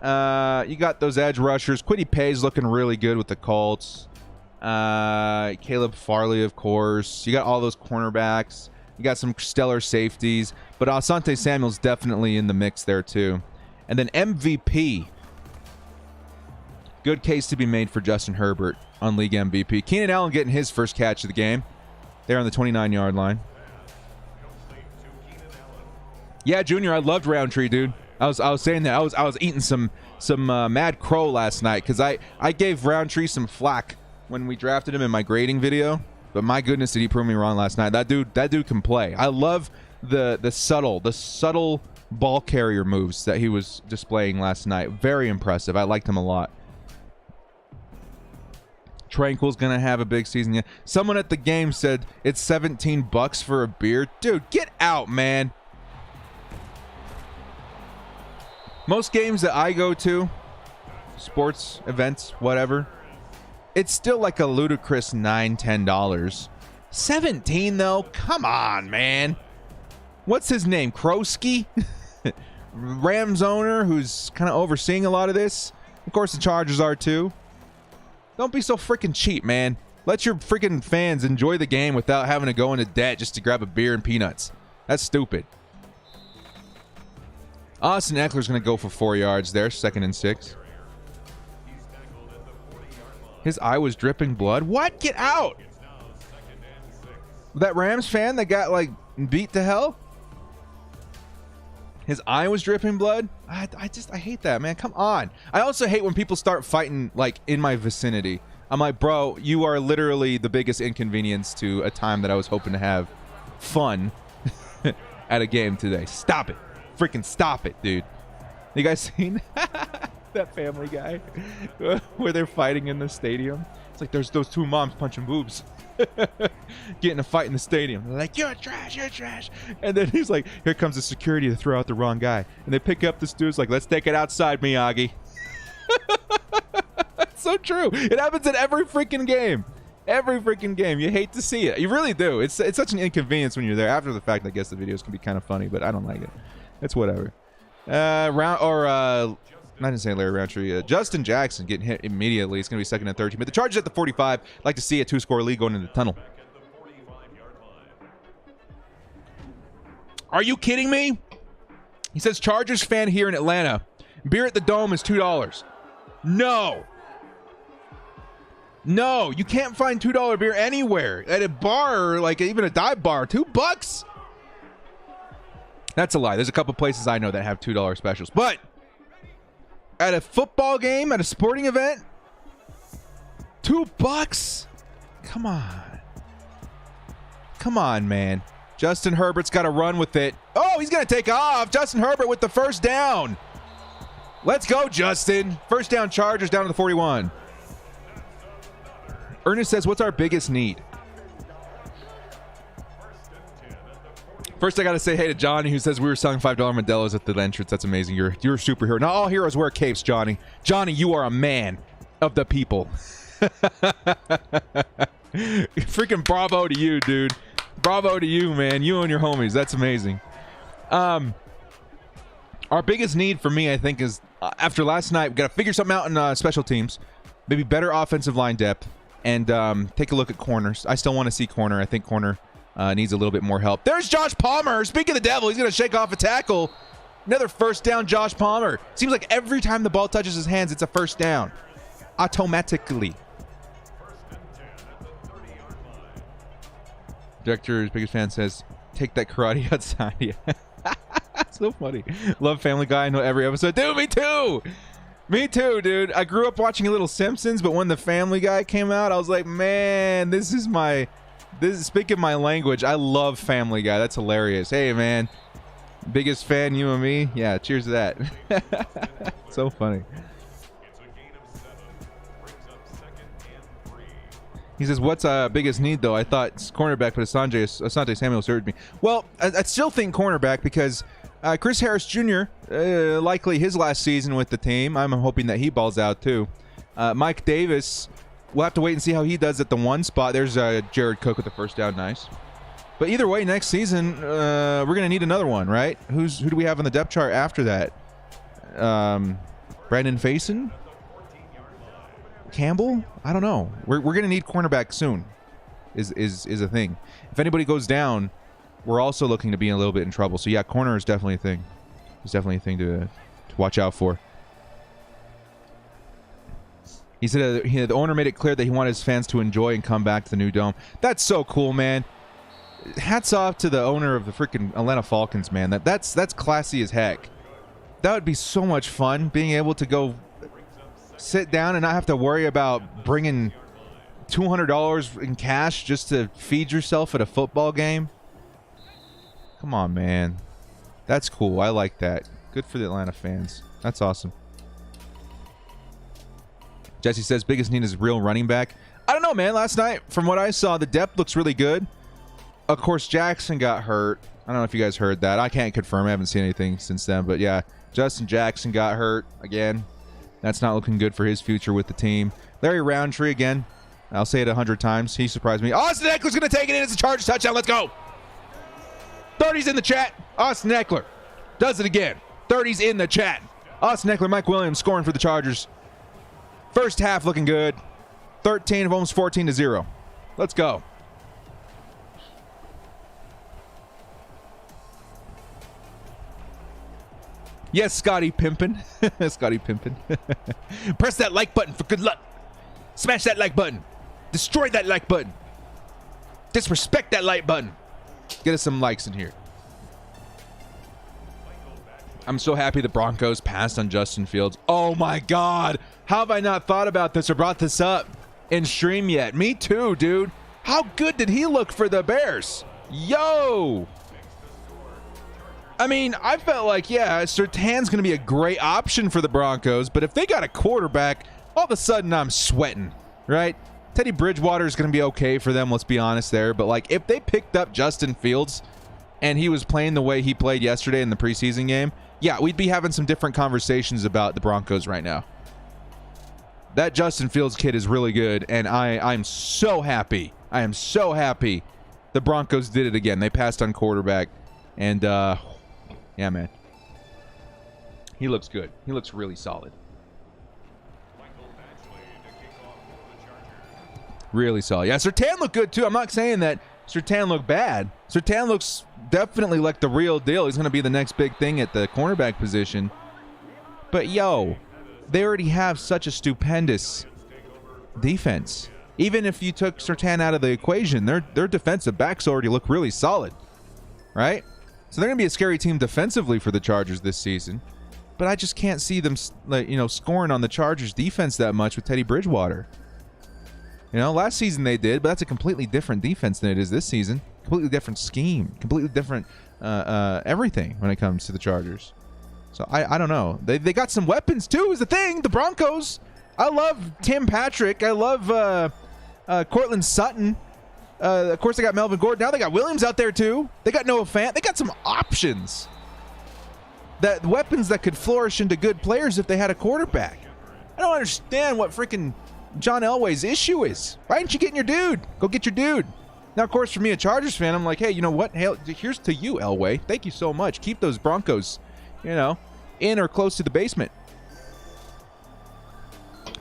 You got those edge rushers. Kwity Paye's looking really good with the Colts. Caleb Farley, of course. You got all those cornerbacks. You got some stellar safeties. But Asante Samuel's definitely in the mix there, too. And then MVP. Good case to be made for Justin Herbert on league MVP. Keenan Allen getting his first catch of the game. There on the 29-yard line. Yeah, Junior, I loved Roundtree, dude. I was saying that. I was eating some Mad Crow last night because I gave Roundtree some flack when we drafted him in my grading video. But my goodness, did he prove me wrong last night. That dude can play. I love the subtle ball carrier moves that he was displaying last night. Very impressive. I liked him a lot. Tranquil's gonna have a big season. Yeah. Someone at the game said it's $17 for a beer. Dude, get out, man. Most games that I go to, sports events, whatever, it's still like a ludicrous $9-10. 17 though? Come on, man. What's his name? Krosky? Rams owner who's kind of overseeing a lot of this. Of course, the Chargers are too. Don't be so freaking cheap, man. Let your freaking fans enjoy the game without having to go into debt just to grab a beer and peanuts. That's stupid. Austin Eckler's going to go for 4 yards there, 2nd and 6. His eye was dripping blood. What? Get out! That Rams fan that got, like, beat to hell? His eye was dripping blood? I hate that, man. Come on. I also hate when people start fighting, like, in my vicinity. I'm like, bro, you are literally the biggest inconvenience to a time that I was hoping to have fun at a game today. Stop it. Freaking stop it, dude. You guys seen that Family Guy where they're fighting in the stadium? It's like there's those two moms punching boobs. Getting a fight in the stadium. They're like, you're trash, you're trash. And then he's like, here comes the security to throw out the wrong guy. And they pick up this dude's like, let's take it outside, Miyagi. That's so true. It happens in every freaking game. Every freaking game. You hate to see it. You really do. It's such an inconvenience when you're there. After the fact, I guess the videos can be kind of funny, but I don't like it. It's whatever. I didn't say Larry Roundtree. Justin Jackson getting hit immediately. It's going to be second and 13. But the Chargers at the 45. Like to see a 2-score lead going into the tunnel. Are you kidding me? He says, Chargers fan here in Atlanta. Beer at the Dome is $2. No. No, you can't find $2 beer anywhere. At a bar, like even a dive bar, $2? That's a lie. There's a couple places I know that have $2 specials. But at a football game, at a sporting event, $2? Come on. Come on, man. Justin Herbert's got to run with it. Oh, he's going to take off. Justin Herbert with the first down. Let's go, Justin. First down, Chargers down to the 41. Ernest says, what's our biggest need? First, I got to say hey to Johnny, who says we were selling $5 Modelo's at the entrance. That's amazing. You're a superhero. Not all heroes wear capes, Johnny. Johnny, you are a man of the people. Freaking bravo to you, dude. Bravo to you, man. You and your homies. That's amazing. Our biggest need for me, I think, is after last night, we got to figure something out in special teams. Maybe better offensive line depth. And take a look at corners. I still want to see corner. I think corner needs a little bit more help. There's Josh Palmer. Speaking of the devil, he's going to shake off a tackle. Another first down, Josh Palmer. Seems like every time the ball touches his hands, it's a first down. Automatically. Director's biggest fan says, take that karate outside. Yeah. So funny. Love Family Guy. I know every episode. Dude, me too. Me too, dude. I grew up watching a little Simpsons, but when the Family Guy came out, I was like, man, this is speaking my language. I love Family Guy. That's hilarious. Hey, man. Biggest fan, you and me. Yeah, cheers to that. So funny. He says, what's biggest need, though? I thought cornerback, but Asante Samuel served me. Well, I still think cornerback because Chris Harris Jr., likely his last season with the team. I'm hoping that he balls out, too. Mike Davis, we'll have to wait and see how he does at the one spot. There's Jared Cook with the first down. Nice. But either way, next season, we're going to need another one, right? Who do we have on the depth chart after that? Brandon Faison? Campbell? I don't know. We're going to need cornerback soon is a thing. If anybody goes down, we're also looking to be a little bit in trouble. So, yeah, corner is definitely a thing. It's definitely a thing to watch out for. He said the owner made it clear that he wanted his fans to enjoy and come back to the new dome. That's so cool, man. Hats off to the owner of the freaking Atlanta Falcons, man. That's classy as heck. That would be so much fun, being able to go sit down and not have to worry about bringing $200 in cash just to feed yourself at a football game. Come on, man. That's cool. I like that. Good for the Atlanta fans. That's awesome. Jesse says, biggest need is real running back. I don't know, man. Last night, from what I saw, the depth looks really good. Of course, Jackson got hurt. I don't know if you guys heard that. I can't confirm. I haven't seen anything since then. But, yeah, Justin Jackson got hurt again. That's not looking good for his future with the team. Larry Roundtree again. I'll say it 100 times. He surprised me. Austin Eckler's going to take it in. It's a Chargers touchdown. Let's go. 30's in the chat. Austin Eckler does it again. 30's in the chat. Austin Eckler, Mike Williams scoring for the Chargers. First half looking good. 13 of almost 14-0. Let's go. Yes, Scotty Pimpin. Scotty Pimpin. Press that like button for good luck. Smash that like button. Destroy that like button. Disrespect that like button. Get us some likes in here. I'm so happy the Broncos passed on Justin Fields. Oh my God. How have I not thought about this or brought this up in stream yet? Me too, dude. How good did he look for the Bears? Yo. I mean, I felt like, yeah, Surtain's going to be a great option for the Broncos, but if they got a quarterback, all of a sudden I'm sweating, right? Teddy Bridgewater is going to be okay for them, let's be honest there. But, like, if they picked up Justin Fields and he was playing the way he played yesterday in the preseason game, yeah, we'd be having some different conversations about the Broncos right now. That Justin Fields kid is really good, and I'm so happy. I am so happy the Broncos did it again. They passed on quarterback, and, yeah, man. He looks good. He looks really solid. Really solid. Yeah, Surtain looked good, too. I'm not saying that Surtain looked bad. Surtain looks definitely like the real deal. He's going to be the next big thing at the cornerback position. But, yo, they already have such a stupendous defense. Even if you took Surtain out of the equation, their defensive backs already look really solid, right? So they're going to be a scary team defensively for the Chargers this season. But I just can't see them, like, you know, scoring on the Chargers defense that much with Teddy Bridgewater. You know, last season they did, but that's a completely different defense than it is this season. Completely different scheme. Completely different everything when it comes to the Chargers. So I don't know. They got some weapons too is the thing. The Broncos. I love Tim Patrick. I love Cortland Sutton. Of course, they got Melvin Gordon. Now they got Williams out there too. They got Noah Fant. They got some options. That weapons that could flourish into good players if they had a quarterback. I don't understand what freaking John Elway's issue is. Why didn't you get your dude? Go get your dude. Now, of course, for me, a Chargers fan, I'm like, hey, you know what? Hey, here's to you, Elway. Thank you so much. Keep those Broncos, you know, in or close to the basement.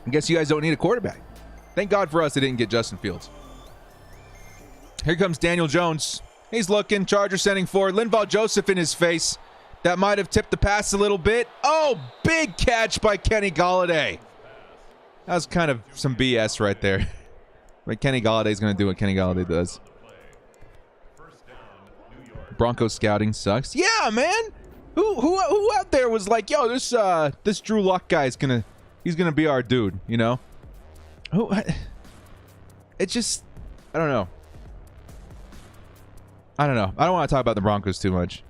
I guess you guys don't need a quarterback. Thank God for us they didn't get Justin Fields. Here comes Daniel Jones. He's looking. Chargers sending forward. Linval Joseph in his face. That might have tipped the pass a little bit. Oh, big catch by Kenny Golladay. That was kind of some BS right there. But Kenny Galladay's going to do what Kenny Golladay does. Broncos scouting sucks. Yeah, man. Who out there was like, yo, this Drew Luck guy is he's gonna be our dude, you know? It just, I don't know. I don't want to talk about the Broncos too much.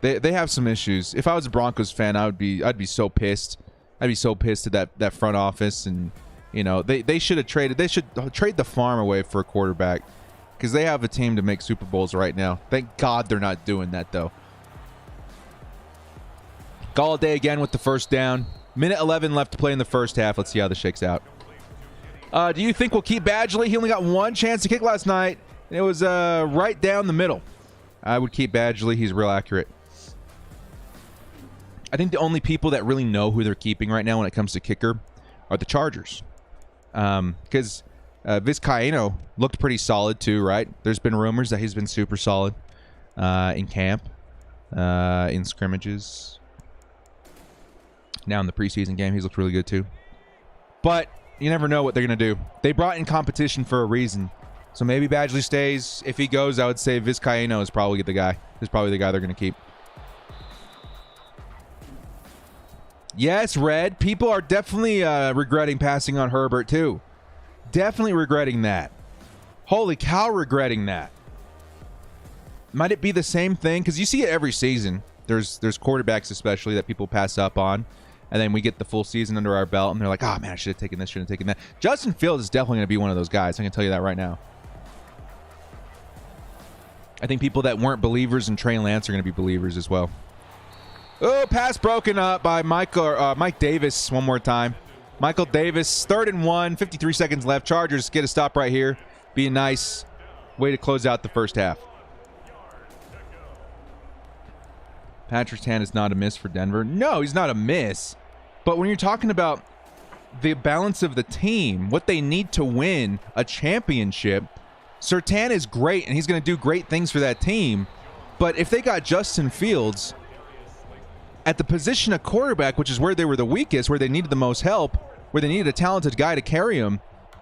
They have some issues. If I was a Broncos fan, I'd be so pissed. I'd be so pissed at that front office, and you know they should have traded. They should trade the farm away for a quarterback because they have a team to make Super Bowls right now. Thank God they're not doing that though. Golladay again with the first down. Minute 11 left to play in the first half. Let's see how this shakes out. Do you think we'll keep Badgley? He only got one chance to kick last night, and it was right down the middle. I would keep Badgley. He's real accurate. I think the only people that really know who they're keeping right now when it comes to kicker are the Chargers. Because Vizcaino looked pretty solid too, right? There's been rumors that he's been super solid in camp, in scrimmages. Now in the preseason game, he's looked really good too. But you never know what they're going to do. They brought in competition for a reason. So maybe Badgley stays. If he goes, I would say Vizcaino is probably the guy. He's probably the guy they're going to keep. Yes, Red. People are definitely regretting passing on Herbert, too. Definitely regretting that. Holy cow, regretting that. Might it be the same thing? Because you see it every season. There's quarterbacks especially that people pass up on. And then we get the full season under our belt, and they're like, oh, man, I should have taken this, should have taken that. Justin Fields is definitely going to be one of those guys. I can tell you that right now. I think people that weren't believers in Trey Lance are going to be believers as well. Oh, pass broken up by Mike Davis one more time. Michael Davis, 3rd and 1, 53 seconds left. Chargers get a stop right here. Be a nice way to close out the first half. Patrick Surtain is not a miss for Denver. No, he's not a miss. But when you're talking about the balance of the team, what they need to win a championship, Surtain is great, and he's going to do great things for that team. But if they got Justin Fields at the position of quarterback, which is where they were the weakest, where they needed the most help, where they needed a talented guy to carry them,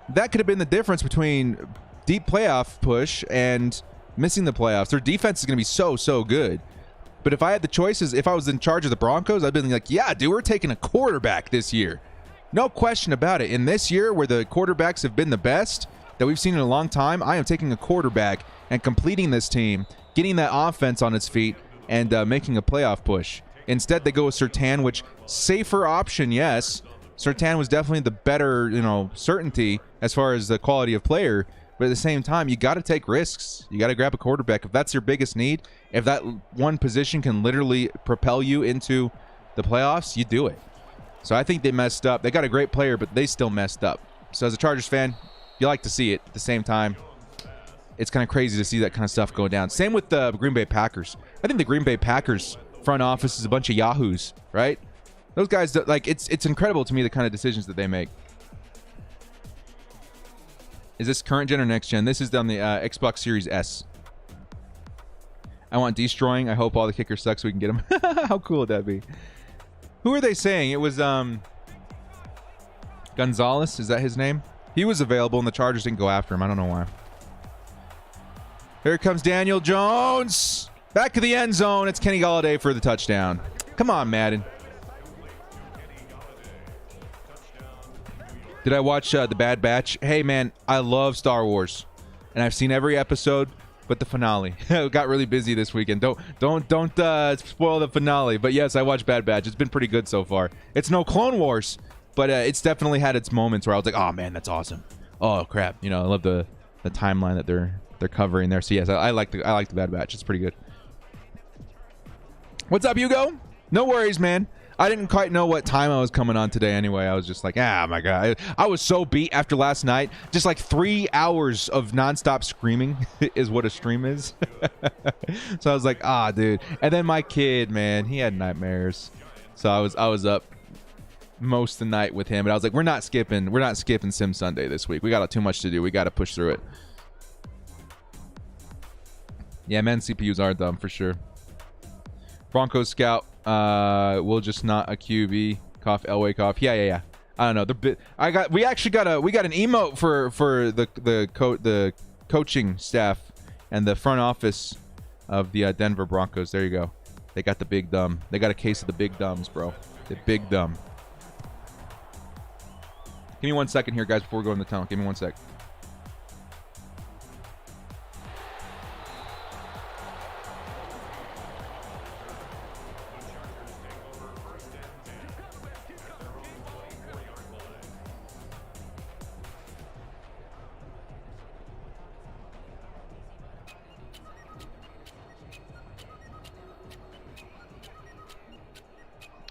that could have been the difference between deep playoff push and missing the playoffs. Their defense is going to be so good. But if I had the choices, if I was in charge of the Broncos, I'd been like, yeah, dude, we're taking a quarterback this year. No question about it. In this year where the quarterbacks have been the best that we've seen in a long time, I am taking a quarterback and completing this team, getting that offense on its feet, and making a playoff push. Instead, they go with Surtain, which safer option, yes. Surtain was definitely the better, certainty as far as the quality of player. But at the same time, you got to take risks. You got to grab a quarterback. If that's your biggest need, if that one position can literally propel you into the playoffs, you do it. So I think they messed up. They got a great player, but they still messed up. So as a Chargers fan, you like to see it. At the same time, it's kind of crazy to see that kind of stuff go down. Same with the Green Bay Packers. I think the Green Bay Packers front office is a bunch of yahoos, right? Those guys, like, it's incredible to me the kind of decisions that they make. Is this current gen or next gen? This is on the Xbox Series S. I want destroying. I hope all the kickers suck so we can get them. How cool would that be? Who are they saying? It was Gonzalez. Is that his name? He was available and the Chargers didn't go after him. I don't know why. Here comes Daniel Jones. Back to the end zone. It's Kenny Golladay for the touchdown. Come on, Madden. Did I watch The Bad Batch? Hey, man, I love Star Wars, and I've seen every episode, but the finale. I got really busy this weekend. Don't spoil the finale. But yes, I watched Bad Batch. It's been pretty good so far. It's no Clone Wars, but it's definitely had its moments where I was like, oh man, that's awesome. Oh crap, I love the timeline that they're covering there. So yes, I like the Bad Batch. It's pretty good. What's up, Hugo? No worries, man. I didn't quite know what time I was coming on today anyway. I was just like, my God. I was so beat after last night. Just like 3 hours of nonstop screaming is what a stream is. So I was like, dude. And then my kid, man, he had nightmares. So I was up most of the night with him. But I was like, we're not skipping Sim Sunday this week. We got too much to do. We got to push through it. Yeah, man, CPUs are dumb for sure. Broncos scout. We'll just not a QB. Cough. Elway cough. Yeah. I don't know. We actually got an emote for the coaching staff and the front office of the Denver Broncos. There you go. They got the big dumb. They got a case of the big dumbs, bro. The big dumb. Give me 1 second here, guys, before we go in the tunnel. Give me 1 sec.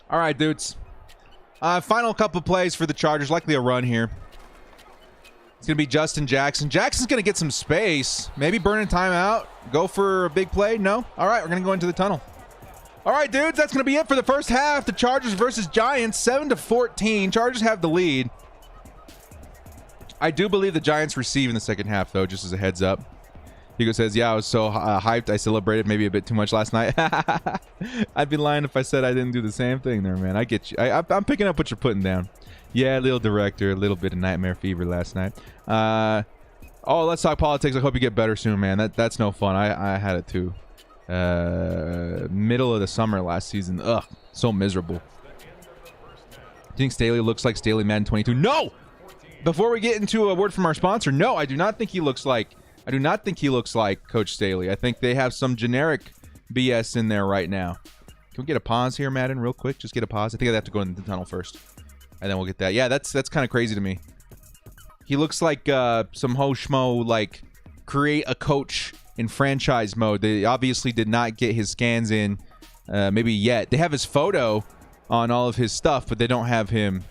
All right, dudes. Final couple plays for the Chargers. Likely a run here. It's going to be Justin Jackson. Jackson's going to get some space. Maybe burning time out. Go for a big play. No? All right, we're going to go into the tunnel. All right, dudes. That's going to be it for the first half. The Chargers versus Giants, 7-14. Chargers have the lead. I do believe the Giants receive in the second half, though, just as a heads up. Hugo says, yeah, I was so hyped. I celebrated maybe a bit too much last night. I'd be lying if I said I didn't do the same thing there, man. I get you. I'm picking up what you're putting down. Yeah, little director, a little bit of nightmare fever last night. Let's talk politics. I hope you get better soon, man. That's no fun. I had it too. Middle of the summer last season. Ugh, so miserable. Do you think Staley looks like Staley Madden 22? No! Before we get into a word from our sponsor, no, I do not think he looks like Coach Staley. I think they have some generic BS in there right now. Can we get a pause here, Madden, real quick? Just get a pause. I think I have to go into the tunnel first, and then we'll get that. Yeah, that's kind of crazy to me. He looks like some ho schmo, like create a coach in franchise mode. They obviously did not get his scans in, maybe yet. They have his photo on all of his stuff, but they don't have him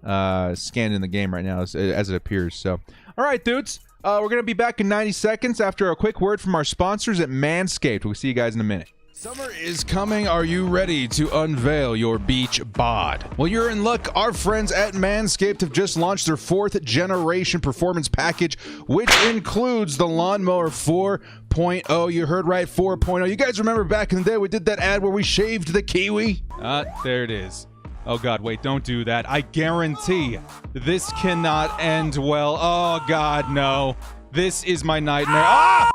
scanned in the game right now, as it appears. So, all right, dudes. We're going to be back in 90 seconds after a quick word from our sponsors at Manscaped. We'll see you guys in a minute. Summer is coming. Are you ready to unveil your beach bod? Well, you're in luck. Our friends at Manscaped have just launched their 4th generation performance package, which includes the Lawnmower 4.0. You heard right, 4.0. You guys remember back in the day we did that ad where we shaved the kiwi? There it is. Oh, God, wait, don't do that. I guarantee this cannot end well. Oh, God, no. This is my nightmare. Ah!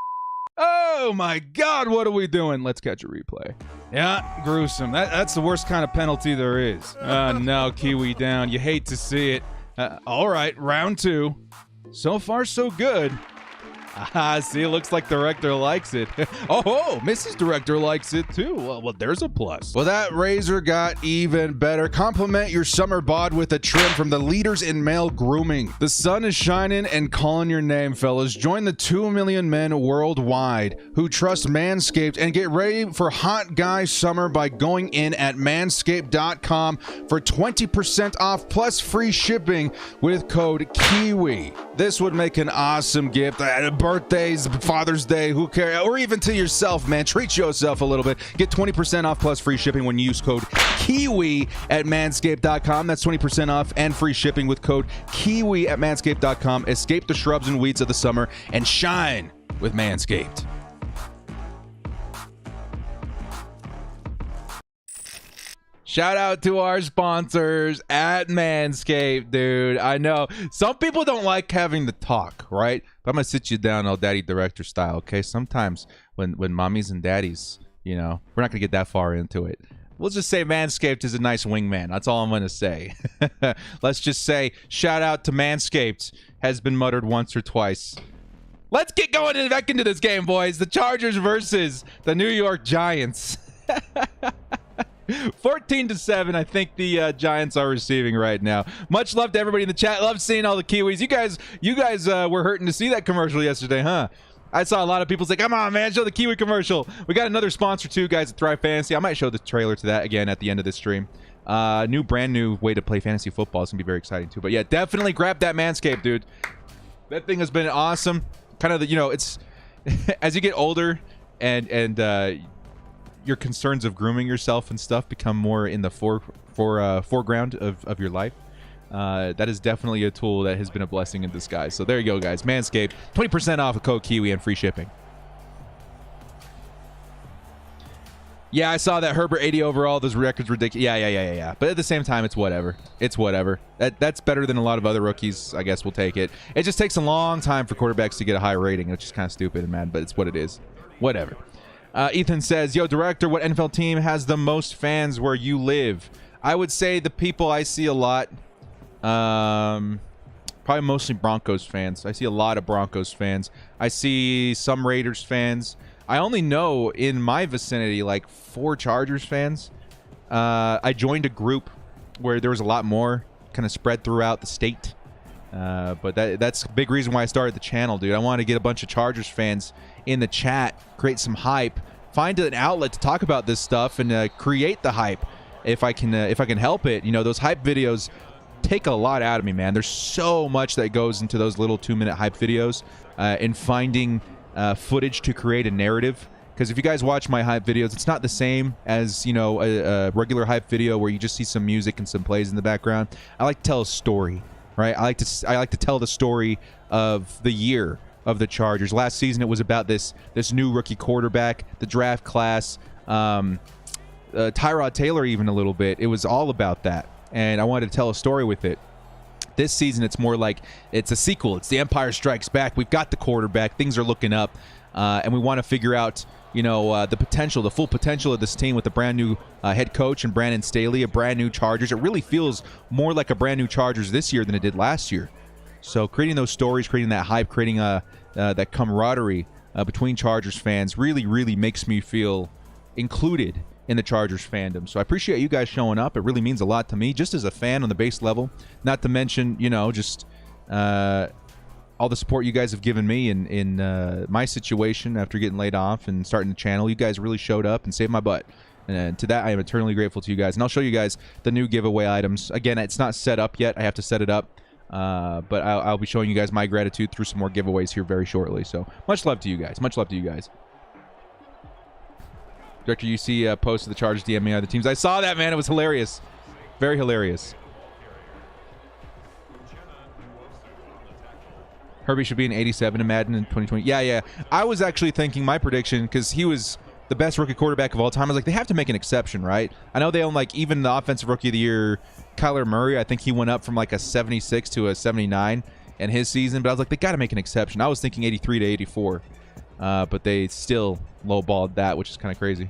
Oh, my God, what are we doing? Let's catch a replay. Yeah, gruesome. That's the worst kind of penalty there is. No, Kiwi down. You hate to see it. All right, round 2. So far, so good. See, it looks like director likes it. Oh, Mrs. Director likes it too. Well, there's a plus. Well, that razor got even better. Compliment your summer bod with a trim from the leaders in male grooming. The sun is shining and calling your name, fellas. Join the 2 million men worldwide who trust Manscaped and get ready for hot guy summer by going in at manscaped.com for 20% off plus free shipping with code KIWI. This would make an awesome gift. Birthdays, Father's Day, who cares? Or even to yourself, man. Treat yourself a little bit. Get 20% off plus free shipping when you use code KIWI at manscaped.com. That's 20% off and free shipping with code KIWI at manscaped.com. Escape the shrubs and weeds of the summer and shine with Manscaped. Shout out to our sponsors at Manscaped, dude. I know some people don't like having the talk, right? But I'm gonna sit you down all daddy director style, okay? Sometimes when mommies and daddies, you know, we're not gonna get that far into it. We'll just say Manscaped is a nice wingman. That's all I'm gonna say. Let's just say shout out to Manscaped has been muttered once or twice. Let's get going back into this game, boys. The Chargers versus the New York Giants. 14-7, I think the Giants are receiving right now. Much love to everybody in the chat. Love seeing all the Kiwis. You guys were hurting to see that commercial yesterday, huh? I saw a lot of people say, come on, man, show the Kiwi commercial. We got another sponsor, too, guys, at Thrive Fantasy. I might show the trailer to that again at the end of this stream. Brand new way to play fantasy football. It's going to be very exciting, too. But, yeah, definitely grab that Manscaped, dude. That thing has been awesome. Kind of, it's as you get older and your concerns of grooming yourself and stuff become more in the foreground of your life. That is definitely a tool that has been a blessing in disguise. So there you go, guys. Manscaped, 20% off with code KIWI and free shipping. Yeah, I saw that Herbert 80 overall. Those records ridiculous. Yeah. But at the same time, it's whatever. It's whatever. That's better than a lot of other rookies. I guess we'll take it. It just takes a long time for quarterbacks to get a high rating, which is kind of stupid and mad, but it's what it is. Whatever. Ethan says, yo, director, what NFL team has the most fans where you live? I would say the people I see a lot, probably mostly Broncos fans. I see a lot of Broncos fans. I see some Raiders fans. I only know in my vicinity like 4 Chargers fans. I joined a group where there was a lot more kind of spread throughout the state. But that's a big reason why I started the channel, dude. I want to get a bunch of Chargers fans in the chat, create some hype, find an outlet to talk about this stuff, and create the hype if I can help it. You know, those hype videos take a lot out of me, man. There's so much that goes into those little 2-minute hype videos, in finding footage to create a narrative. Because if you guys watch my hype videos, it's not the same as, a regular hype video where you just see some music and some plays in the background. I like to tell a story. Right, I like to tell the story of the year of the Chargers. Last season, it was about this new rookie quarterback, the draft class, Tyrod Taylor, even a little bit. It was all about that, and I wanted to tell a story with it. This season, it's more like it's a sequel. It's The Empire Strikes Back. We've got the quarterback. Things are looking up, and we want to figure out, the potential, the full potential of this team with a brand new head coach and Brandon Staley, a brand new Chargers. It really feels more like a brand new Chargers this year than it did last year. So creating those stories, creating that hype, creating that camaraderie between Chargers fans really, really makes me feel included in the Chargers fandom. So I appreciate you guys showing up. It really means a lot to me, just as a fan on the base level. Not to mention, just all the support you guys have given me in my situation after getting laid off and starting the channel. You guys really showed up and saved my butt. And to that, I am eternally grateful to you guys. And I'll show you guys the new giveaway items. Again, it's not set up yet. I have to set it up. But I'll be showing you guys my gratitude through some more giveaways here very shortly. So much love to you guys. Much love to you guys. Director, you see a post of the Chargers DMing other teams. I saw that, man. It was hilarious. Very hilarious. Herbie should be an 87 in Madden in 2020. Yeah. I was actually thinking my prediction, because he was the best rookie quarterback of all time. I was like, they have to make an exception, right? I know they own, even the offensive rookie of the year, Kyler Murray. I think he went up from a 76 to a 79 in his season. But I was like, they got to make an exception. I was thinking 83 to 84. But they still lowballed that, which is kind of crazy.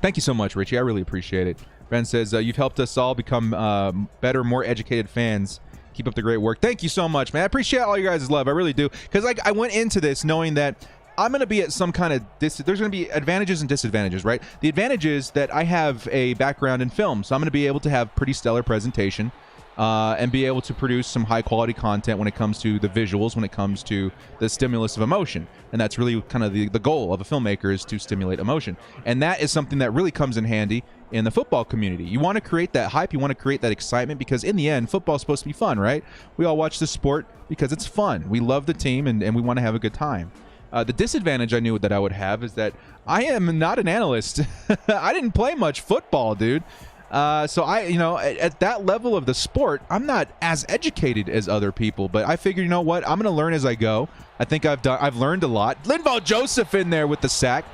Thank you so much, Richie. I really appreciate it. Ben says, you've helped us all become better, more educated fans Keep up the great work. Thank you so much, man. I appreciate all you guys' love. I really do. Because I went into this knowing that I'm going to be at some kind of there's going to be advantages and disadvantages, right? The advantage is that I have a background in film, so I'm going to be able to have pretty stellar presentation and be able to produce some high-quality content when it comes to the visuals, when it comes to the stimulus of emotion. And that's really kind of the goal of a filmmaker, is to stimulate emotion. And that is something that really comes in handy in the football community. You want to create that hype, you want to create that excitement, because in the end, football is supposed to be fun, right? We all watch the sport because it's fun. We love the team, and we want to have a good time. The disadvantage I knew that I would have is that I am not an analyst. I didn't play much football, dude. So at that level of the sport, I'm not as educated as other people, but I figured, you know what? I'm going to learn as I go. I think I've learned a lot. Linval Joseph in there with the sack.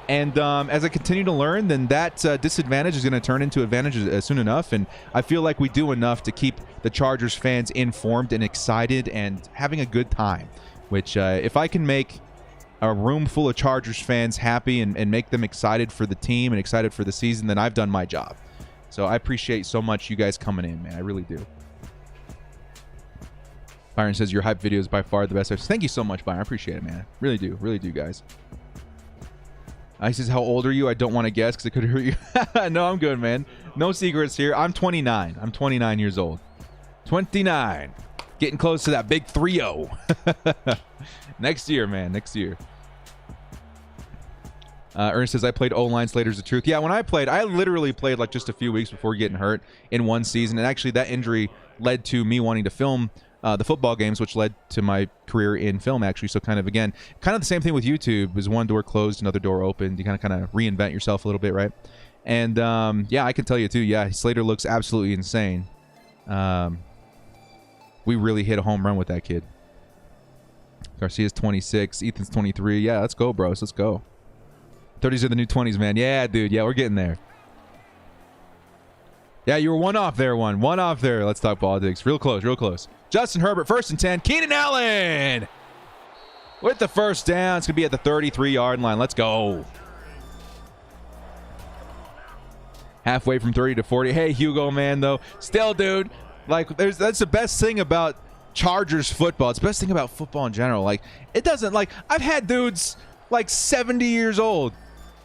And as I continue to learn, then that disadvantage is going to turn into advantage soon enough. And I feel like we do enough to keep the Chargers fans informed and excited and having a good time, which if I can make a room full of Chargers fans happy and make them excited for the team and excited for the season, then I've done my job. So I appreciate so much you guys coming in, man. I really do. Byron says your hype video is by far the best. Thank you so much, Byron. I appreciate it, man. Really do. Really do, guys. I says, how old are you? I don't want to guess because it could hurt you. No, I'm good, man. No secrets here. I'm 29. I'm 29 years old. 29. Getting close to that big 3-0. Next year, man. Next year. Ernest says, I played O-line, Slater's the truth. Yeah, when I played, I literally played like just a few weeks before getting hurt in one season. And actually, that injury led to me wanting to film the football games, which led to my career in film, actually. So kind of, again, kind of the same thing with YouTube. Is one door closed, another door opened. You kind of reinvent yourself a little bit, right? And, yeah, I can tell you, too, yeah, Slater looks absolutely insane. We really hit a home run with that kid. Garcia's 26. Ethan's 23. Yeah, let's go, bros. Let's go. 30s are the new 20s, man. Yeah, dude. Yeah, we're getting there. Yeah, you were one off there, one. One off there. Let's talk politics. Real close, real close. Justin Herbert, 1st and 10. Keenan Allen with the first down. It's going to be at the 33-yard line. Let's go. Halfway from 30 to 40. Hey, Hugo, man, though. Still, dude, like, that's the best thing about Chargers football. It's the best thing about football in general. Like, it doesn't, like, I've had dudes like 70 years old,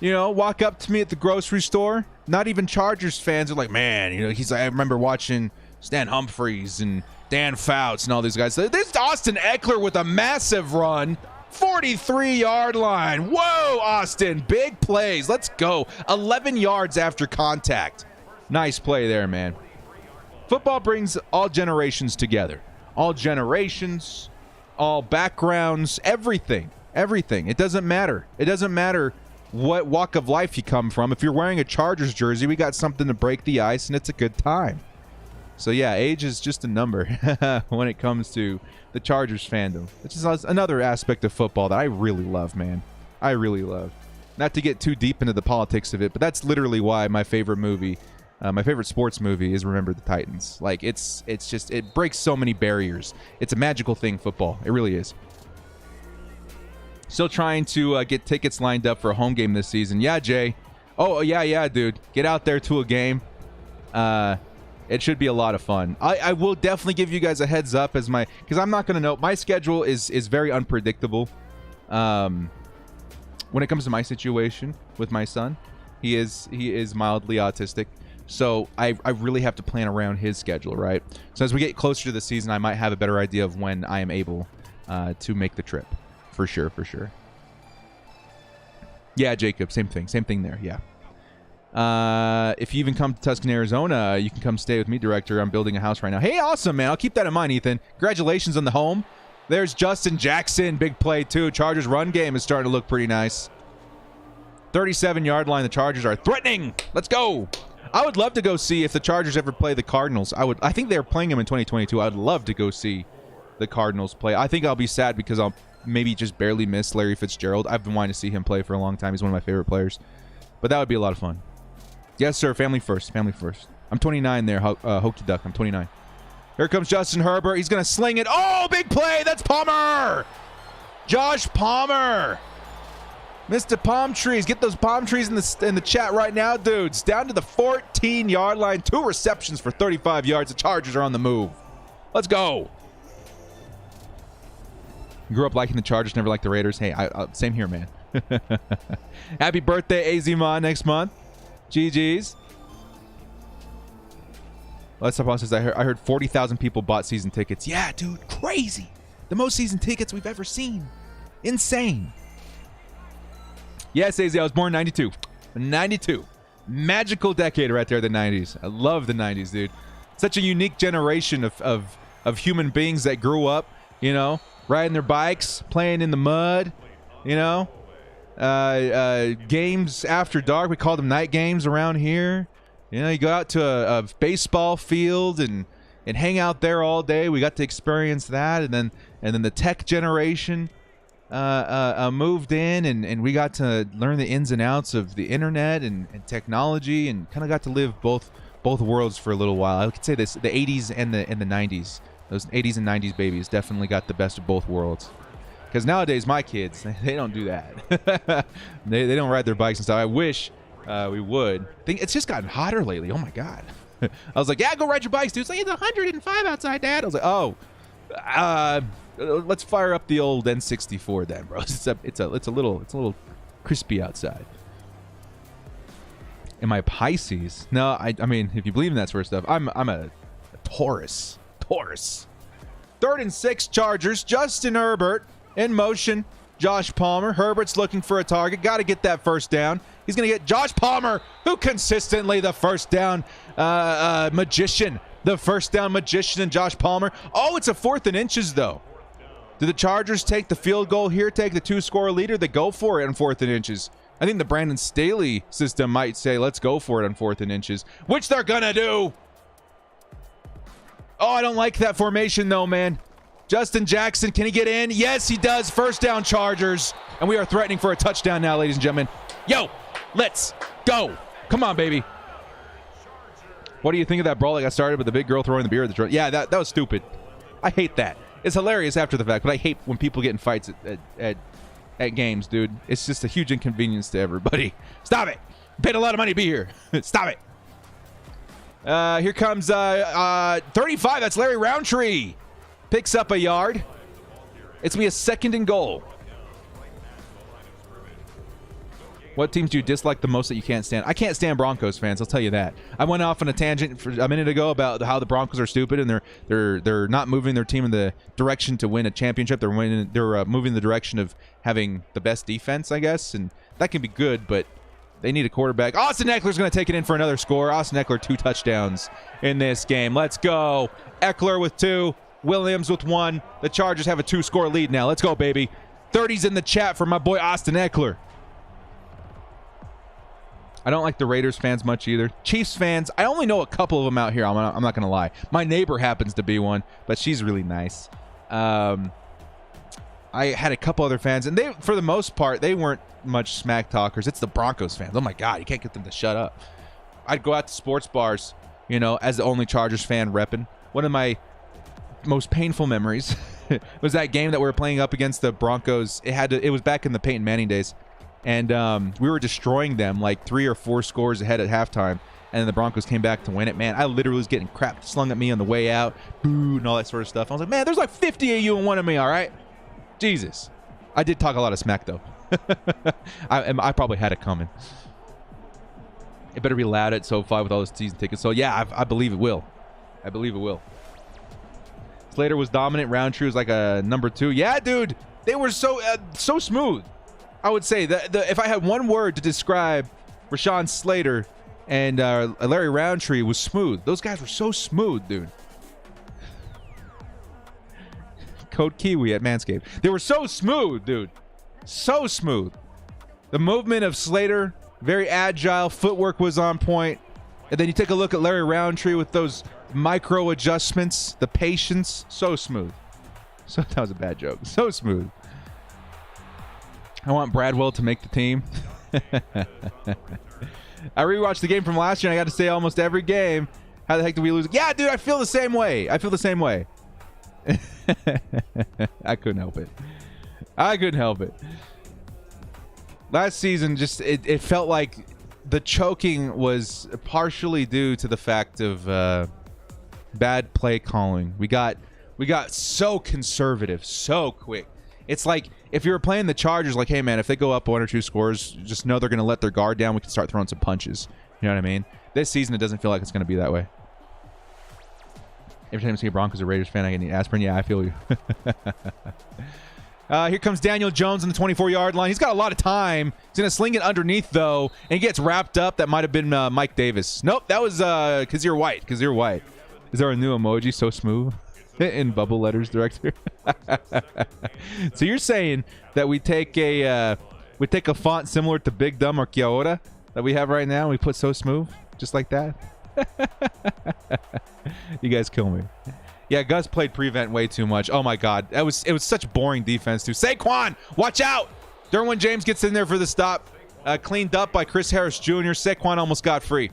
you know, walk up to me at the grocery store. Not even Chargers fans are like, man, you know, he's like, I remember watching Stan Humphries and Dan Fouts and all these guys. There's Austin Eckler with a massive run. 43-yard line. Whoa, Austin. Big plays. Let's go. 11 yards after contact. Nice play there, man. Football brings all generations together. All generations, all backgrounds, everything. Everything. It doesn't matter. It doesn't matter what walk of life you come from. If you're wearing a Chargers jersey, we got something to break the ice, and it's a good time. So, yeah, age is just a number when it comes to the Chargers fandom. It's just another aspect of football that I really love, man. I really love. Not to get too deep into the politics of it, but that's literally why my favorite movie, my favorite sports movie is Remember the Titans. Like, it's just, it breaks so many barriers. It's a magical thing, football. It really is. Still trying to get tickets lined up for a home game this season. Yeah, Jay. Oh, yeah, dude. Get out there to a game. It should be a lot of fun. I will definitely give you guys a heads up because I'm not going to know. My schedule is very unpredictable. When it comes to my situation with my son, he is mildly autistic. So I really have to plan around his schedule, right? So as we get closer to the season, I might have a better idea of when I am able to make the trip. For sure. Yeah, Jacob, same thing there, yeah. If you even come to Tuscan, Arizona, you can come stay with me, Director. I'm building a house right now. Hey, awesome, man. I'll keep that in mind, Ethan. Congratulations on the home. There's Justin Jackson. Big play, too. Chargers run game is starting to look pretty nice. 37-yard line. The Chargers are threatening. Let's go. I would love to go see if the Chargers ever play the Cardinals. I think they're playing them in 2022. I'd love to go see the Cardinals play. I think I'll be sad because I'll maybe just barely miss Larry Fitzgerald. I've been wanting to see him play for a long time. He's one of my favorite players. But that would be a lot of fun. Yes, sir. Family first. Family first. I'm 29 there, Hokey Duck. I'm 29. Here comes Justin Herbert. He's going to sling it. Oh, big play. That's Palmer. Josh Palmer. Mr. Palm Trees. Get those palm trees in the chat right now, dudes. Down to the 14-yard line. 2 receptions for 35 yards. The Chargers are on the move. Let's go. Grew up liking the Chargers, never liked the Raiders. Hey, same here, man. Happy birthday, AZMon, next month. GG's. Let's talk about this. I heard 40,000 people bought season tickets. Yeah, dude, crazy. The most season tickets we've ever seen. Insane. Yes, AZ, I was born in 92. 92. Magical decade right there, the 90s. I love the 90s, dude. Such a unique generation of human beings that grew up, you know, riding their bikes, playing in the mud, you know. Games after dark. We call them night games around here. You know, you go out to a baseball field and hang out there all day. We got to experience that, and then the tech generation moved in, and we got to learn the ins and outs of the internet and technology, and kind of got to live both worlds for a little while. I could say this: the 80s and the 90s. Those 80s and 90s babies definitely got the best of both worlds. Because nowadays, my kids, they don't do that. they don't ride their bikes and stuff. I wish we would. It's just gotten hotter lately. Oh my god. I was like, yeah, go ride your bikes, dude. It's like, it's 105 outside, Dad. I was like, oh, let's fire up the old N64 then, bro. It's a little crispy outside. Am I a Pisces? No, I mean, if you believe in that sort of stuff, I'm a Taurus. Taurus. 3rd and 6 Chargers. Justin Herbert in motion. Josh Palmer. Herbert's looking for a target. Got to get that first down. He's going to get Josh Palmer, who consistently the first down magician. The first down magician and Josh Palmer. Oh, it's a 4th and inches, though. Do the Chargers take the field goal here, take the 2-score leader? They go for it on 4th and inches. I think the Brandon Staley system might say, let's go for it on 4th and inches, which they're going to do. Oh, I don't like that formation, though, man. Justin Jackson, can he get in? Yes, he does. First down, Chargers. And we are threatening for a touchdown now, ladies and gentlemen. Yo, let's go. Come on, baby. What do you think of that brawl that got started with the big girl throwing the beer at the truck? Yeah, that was stupid. I hate that. It's hilarious after the fact, but I hate when people get in fights at games, dude. It's just a huge inconvenience to everybody. Stop it. Paid a lot of money to be here. Stop it. Here comes 35. That's Larry Roundtree. Picks up a yard. It's going to be a 2nd and goal. What teams do you dislike the most that you can't stand? I can't stand Broncos fans, I'll tell you that. I went off on a tangent for a minute ago about how the Broncos are stupid and they're not moving their team in the direction to win a championship. They're moving in the direction of having the best defense, I guess, and that can be good, but they need a quarterback. Austin Eckler's going to take it in for another score. Austin Eckler, 2 touchdowns in this game. Let's go. Eckler with 2. Williams with 1. The Chargers have a 2-score lead now. Let's go, baby. 30's in the chat for my boy Austin Eckler. I don't like the Raiders fans much either. Chiefs fans, I only know a couple of them out here. I'm not going to lie. My neighbor happens to be one, but she's really nice. I had a couple other fans, and they, for the most part, they weren't much smack talkers. It's the Broncos fans. Oh, my God. You can't get them to shut up. I'd go out to sports bars, you know, as the only Chargers fan repping. One of my most painful memories was that game that we were playing up against the Broncos. It was back in the Peyton Manning days, and we were destroying them like 3 or 4 scores ahead at halftime, and then the Broncos came back to win it. Man, I literally was getting crap slung at me on the way out, boo, and all that sort of stuff. I was like, man, there's like 50 of you and one of me, all right? Jesus. I did talk a lot of smack, though. I probably had it coming. It better be loud at SoFi with all those season tickets. So, yeah, I believe it will. I believe it will. Slater was dominant. Roundtree was like a number 2. Yeah, dude. They were so smooth. I would say that if I had one word to describe Rashawn Slater and Larry Roundtree, was smooth. Those guys were so smooth, dude. Code Kiwi at Manscaped. They were so smooth, dude. So smooth. The movement of Slater, very agile. Footwork was on point. And then you take a look at Larry Roundtree with those micro adjustments, the patience, so smooth. So that was a bad joke. So smooth. I want Bradwell to make the team. I rewatched the game from last year, and I got to say almost every game. How the heck did we lose? Yeah, dude, I feel the same way. I feel the same way. I couldn't help it. I couldn't help it. Last season, just it felt like the choking was partially due to the fact of Bad play calling. We got so conservative so quick. It's like if you were playing the Chargers, like, hey man, if they go up 1 or 2 scores, just know they're going to let their guard down. We can start throwing some punches. You know what I mean? This season, it doesn't feel like it's going to be that way. Every time I see a Broncos or Raiders fan, I get aspirin. Yeah, I feel you. Here comes Daniel Jones on the 24-yard line. He's got a lot of time. He's going to sling it underneath, though, and he gets wrapped up. That might have been Mike Davis. Nope, that was Kazir White. Kazir White. Is there a new emoji? So smooth. In bubble letters, director. So you're saying that we take a font similar to Big Dumb or Kiaora that we have right now, and we put so smooth, just like that? You guys kill me. Yeah, Gus played prevent way too much. Oh my God, it was such boring defense too. Saquon, watch out! Derwin James gets in there for the stop, cleaned up by Chris Harris Jr. Saquon almost got free.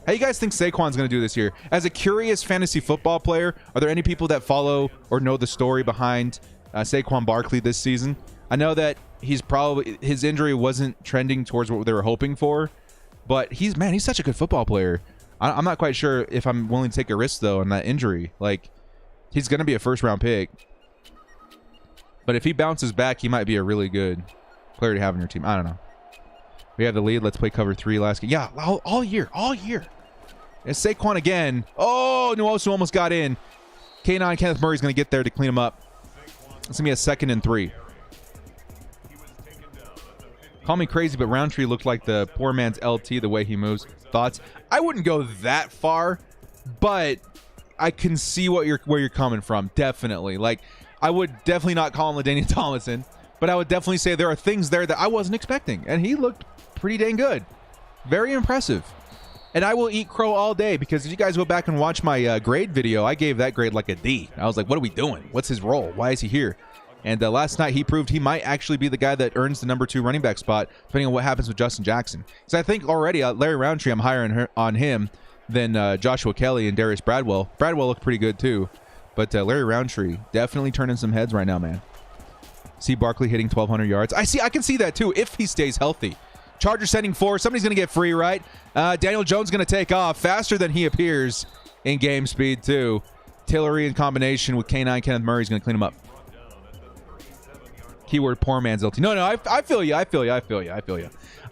How you guys think Saquon's going to do this year? As a curious fantasy football player, are there any people that follow or know the story behind Saquon Barkley this season? I know that his injury wasn't trending towards what they were hoping for, but he's such a good football player. I'm not quite sure if I'm willing to take a risk though on that injury. Like, he's going to be a first-round pick, but if he bounces back, he might be a really good player to have on your team. I don't know. We have the lead. Let's play cover 3 last game. Yeah, all year. It's Saquon again. Oh, Nwosu almost got in. K9 Kenneth Murray's going to get there to clean him up. It's going to be a 2nd and 3. Call me crazy, but Roundtree looked like the poor man's LT the way he moves. Thoughts? I wouldn't go that far, but I can see where you're coming from. Definitely. Like, I would definitely not call him LaDainian Tomlinson, but I would definitely say there are things there that I wasn't expecting, and he looked pretty dang good. Very impressive. And I will eat crow all day, because if you guys go back and watch my grade video, I gave that grade like a D. I was like, what are we doing? What's his role? Why is he here? And last night he proved he might actually be the guy that earns the number 2 running back spot, depending on what happens with Justin Jackson. So I think already Larry Roundtree, I'm higher on him than Joshua Kelly and Darius Bradwell. Bradwell looked pretty good too, but Larry Roundtree definitely turning some heads right now, man. See Barkley hitting 1,200 yards. I can see that too if he stays healthy. Chargers sending 4. Somebody's going to get free, right? Daniel Jones going to take off faster than he appears in game speed too. Tillery in combination with K9 Kenneth Murray is going to clean him up. Keyword poor man's LT. No, I feel you. I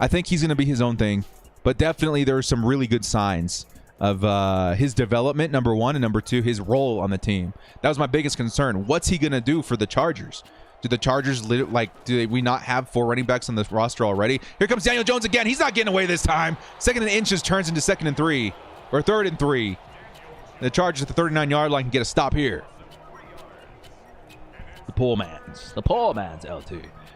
think he's going to be his own thing, but definitely there are some really good signs of his development, number 1, and number 2, his role on the team. That was my biggest concern. What's he going to do for the Chargers? Do the Chargers, do we not have 4 running backs on the roster already? Here comes Daniel Jones again. He's not getting away this time. 2nd and inches turns into 2nd and 3, or 3rd and 3. The Chargers at the 39-yard line can get a stop here. The poor man's LT.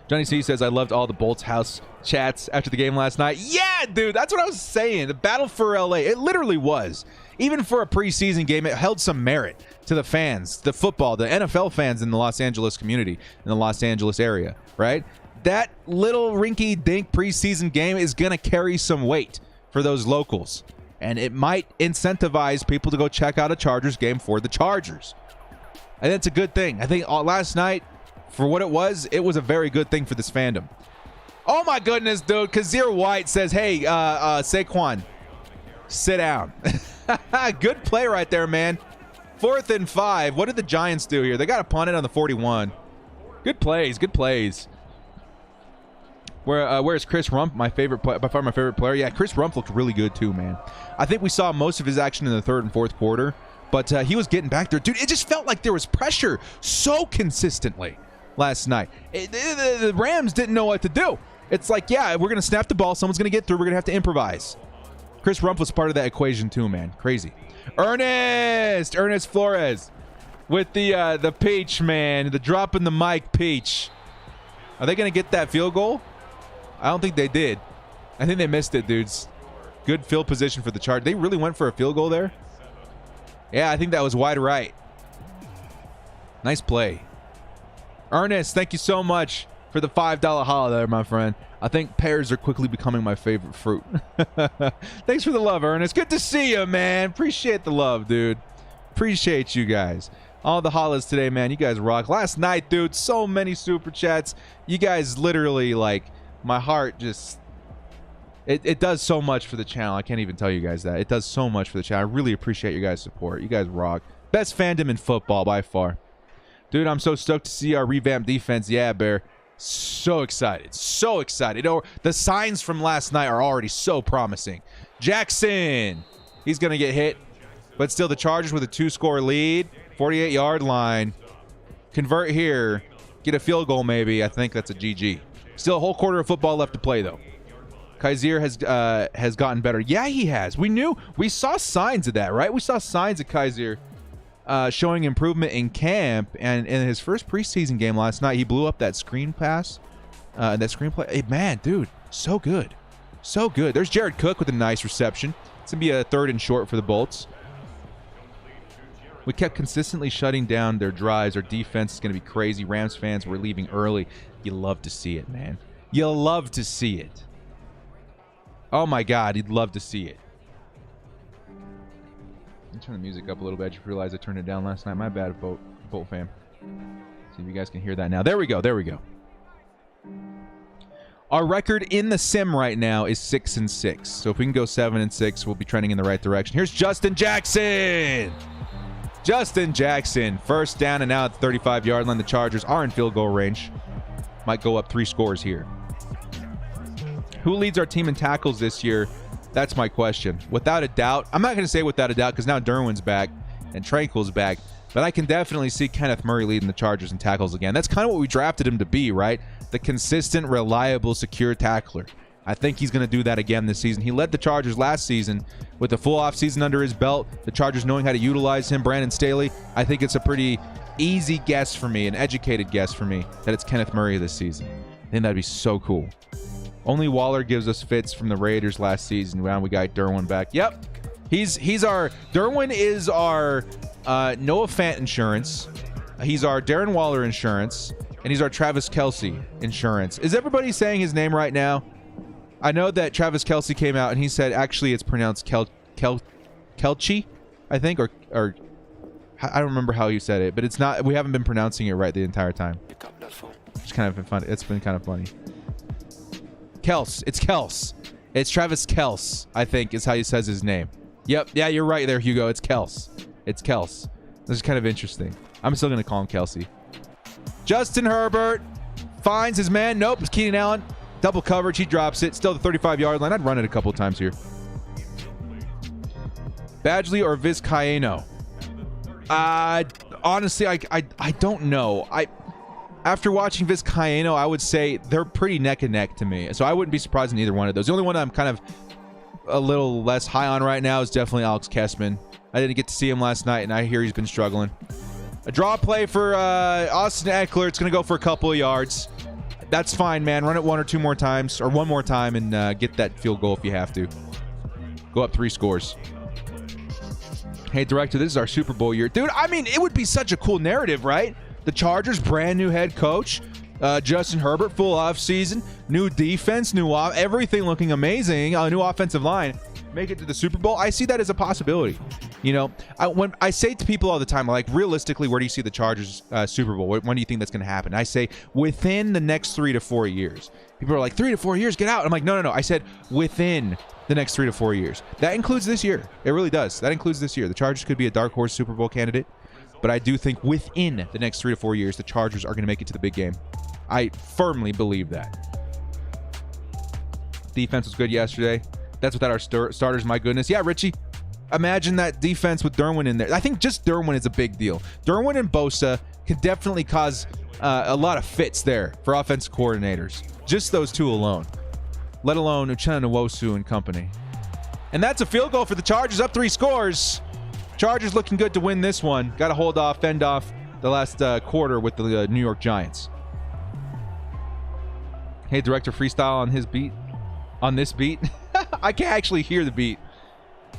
Johnny C says, I loved all the Bolts House chats after the game last night. Yeah, dude, that's what I was saying. The battle for LA, it literally was. Even for a preseason game, it held some merit to the fans, the football, the NFL fans in the Los Angeles community, in the Los Angeles area, right? That little rinky-dink preseason game is going to carry some weight for those locals, and it might incentivize people to go check out a Chargers game for the Chargers. And that's a good thing. I think last night, for what it was a very good thing for this fandom. Oh my goodness, dude. Kazir White says, hey, Saquon, sit down. Good play right there, man. 4th and 5. What did the Giants do here? They got to punt it on the 41. Good plays. Where's Chris Rumph, by far my favorite player? Yeah, Chris Rumph looked really good too, man. I think we saw most of his action in the 3rd and 4th quarter, but he was getting back there. Dude, it just felt like there was pressure so consistently last night. The Rams didn't know what to do. It's like, yeah, we're going to snap the ball. Someone's going to get through. We're going to have to improvise. Chris Rumph was part of that equation too, man. Crazy. Ernest Flores with the peach, man. The drop in the mic peach. Are they going to get that field goal? I don't think they did. I think they missed it, dudes. Good field position for the Chargers. They really went for a field goal there. Yeah, I think that was wide right. Nice play. Ernest, thank you so much for the $5 holla there, my friend. I think pears are quickly becoming my favorite fruit. Thanks for the love, Ernest. Good to see you, man. Appreciate the love, dude. Appreciate you guys. All the hollers today, man. You guys rock. Last night, dude, so many super chats. You guys literally, like, my heart just It does so much for the channel. I can't even tell you guys that. It does so much for the channel. I really appreciate your guys' support. You guys rock. Best fandom in football by far. Dude, I'm so stoked to see our revamped defense. Yeah, Bear. So excited. So excited. Oh, the signs from last night are already so promising. Jackson. He's going to get hit. But still, the Chargers with a 2-score lead. 48-yard line. Convert here. Get a field goal maybe. I think that's a GG. Still a whole quarter of football left to play, though. Kaiser has gotten better. Yeah, he has. We saw signs of that, right? We saw signs of Kaiser showing improvement in camp, and in his first preseason game last night, he blew up that screen pass, that screenplay. Hey, man, dude, so good. So good. There's Jared Cook with a nice reception. It's going to be a 3rd and short for the Bolts. We kept consistently shutting down their drives. Our defense is going to be crazy. Rams fans were leaving early. You love to see it, man. You'll love to see it. Oh, my God. You'd love to see it. Let me turn the music up a little bit. I just realized I turned it down last night. My bad, Bolt fam. See if you guys can hear that now. There we go. There we go. Our record in the sim right now is 6-6. So if we can go 7-6, we'll be trending in the right direction. Here's Justin Jackson. Justin Jackson. First down and now at the 35-yard line. The Chargers are in field goal range. Might go up 3 scores here. Who leads our team in tackles this year? That's my question. Without a doubt. I'm not going to say without a doubt because now Derwin's back and Tranquil's back. But I can definitely see Kenneth Murray leading the Chargers in tackles again. That's kind of what we drafted him to be, right? The consistent, reliable, secure tackler. I think he's going to do that again this season. He led the Chargers last season with a full offseason under his belt. The Chargers knowing how to utilize him. Brandon Staley. I think it's a pretty easy guess for me, an educated guess for me, that it's Kenneth Murray this season. I think that'd be so cool. Only Waller gives us fits from the Raiders last season. Wow, we got Derwin back. Yep. Derwin is our Noah Fant insurance. He's our Darren Waller insurance. And he's our Travis Kelce insurance. Is everybody saying his name right now? I know that Travis Kelce came out and he said actually it's pronounced Kelce, I think, or I don't remember how you said it, but it's not. We haven't been pronouncing it right the entire time. It's kind of been fun. It's been kind of funny. Kels. It's Kels. It's Travis Kels, I think, is how he says his name. Yep. Yeah, you're right there, Hugo. It's Kels. It's Kels. This is kind of interesting. I'm still going to call him Kelsey. Justin Herbert finds his man. Nope. It's Keenan Allen. Double coverage. He drops it. Still the 35-yard line. I'd run it a couple times here. Badgley or Vizcaino? Honestly, I don't know. After watching Vizcaino, I would say they're pretty neck and neck to me. So I wouldn't be surprised in either one of those. The only one I'm kind of a little less high on right now is definitely Alex Kessman. I didn't get to see him last night, and I hear he's been struggling. A draw play for Austin Eckler. It's going to go for a couple of yards. That's fine, man. Run it one or two more times, or one more time, and get that field goal if you have to. Go up 3 scores. Hey, director, this is our Super Bowl year. Dude, I mean, it would be such a cool narrative, right? The Chargers, brand new head coach. Justin Herbert, full off season. New defense, everything looking amazing. New offensive line. Make it to the Super Bowl. I see that as a possibility. You know, when I say to people all the time, like, realistically, where do you see the Chargers Super Bowl? When do you think that's going to happen? I say within the next 3 to 4 years. People are like, 3 to 4 years, get out. I'm like, no. I said within the next 3 to 4 years. That includes this year. It really does. That includes this year. The Chargers could be a dark horse Super Bowl candidate. But I do think within the next 3 to 4 years, the Chargers are going to make it to the big game. I firmly believe that. Defense was good yesterday. That's without our starters, my goodness. Yeah, Richie. Imagine that defense with Derwin in there. I think just Derwin is a big deal. Derwin and Bosa could definitely cause a lot of fits there for offensive coordinators. Just those two alone. Let alone Uchenna Nwosu and company. And that's a field goal for the Chargers, up 3 scores. Chargers looking good to win this one. Got to fend off the last quarter with the New York Giants. Hey, director, freestyle on his beat. On this beat. I can't actually hear the beat.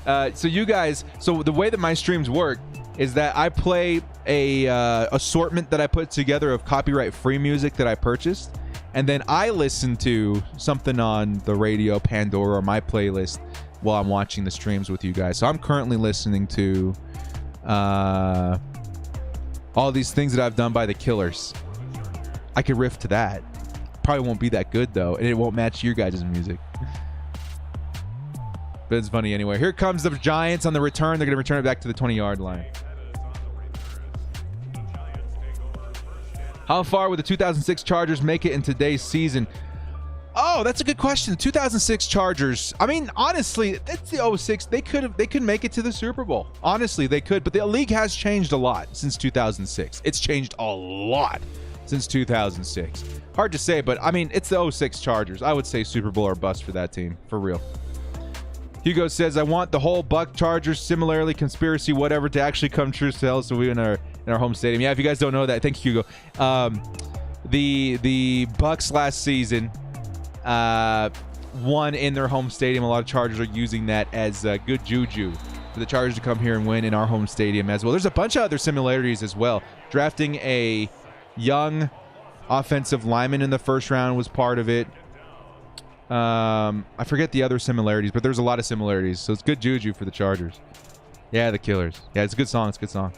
So you guys, so the way that my streams work is that I play a assortment that I put together of copyright-free music that I purchased, and then I listen to something on the radio, Pandora, or my playlist while I'm watching the streams with you guys. So I'm currently listening to all these things that I've done by the Killers. I could riff to that. Probably won't be that good though, and it won't match your guys' music. But it's funny anyway. Here comes the Giants on the return. They're going to return it back to the 20-yard line. How far would the 2006 Chargers make it in today's season? Oh, that's a good question. The 2006 Chargers. I mean, honestly, that's the 06. They could make it to the Super Bowl. Honestly, they could. But the league has changed a lot since 2006. It's changed a lot since 2006. Hard to say, but I mean, it's the 06 Chargers. I would say Super Bowl or bust for that team, for real. Hugo says, I want the whole Buck Chargers similarly conspiracy whatever to actually come true. So we in our home stadium. Yeah, if you guys don't know that, thank you, Hugo. The Bucks last season won in their home stadium. A lot of Chargers are using that as good juju for the Chargers to come here and win in our home stadium as well. There's a bunch of other similarities as well. Drafting a young offensive lineman in the first round was part of it. I forget the other similarities, but there's a lot of similarities. So it's good juju for the Chargers. Yeah, the Killers. Yeah, it's a good song. It's a good song.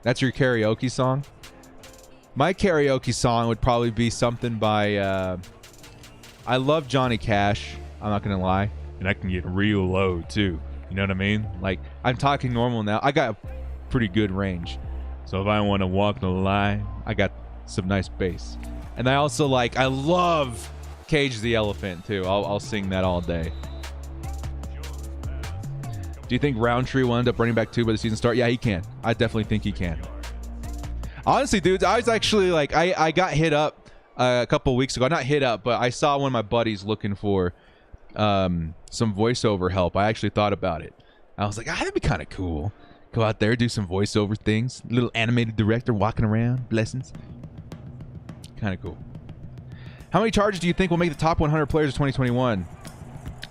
That's your karaoke song? My karaoke song would probably be something by, I love Johnny Cash. I'm not going to lie. And I can get real low, too. You know what I mean? Like, I'm talking normal now. I got a pretty good range. So if I want to walk the line, I got some nice bass. And I also I love Cage the Elephant, too. I'll sing that all day. Do you think Roundtree will end up running back 2 by the season start? Yeah, he can. I definitely think he can. Honestly, dudes, I was actually I got hit up a couple weeks ago. Not hit up, but I saw one of my buddies looking for some voiceover help. I actually thought about it. I was like, that'd be kind of cool. Go out there, do some voiceover things. Little animated director walking around. Blessings. Kind of cool. How many Chargers do you think will make the top 100 players of 2021?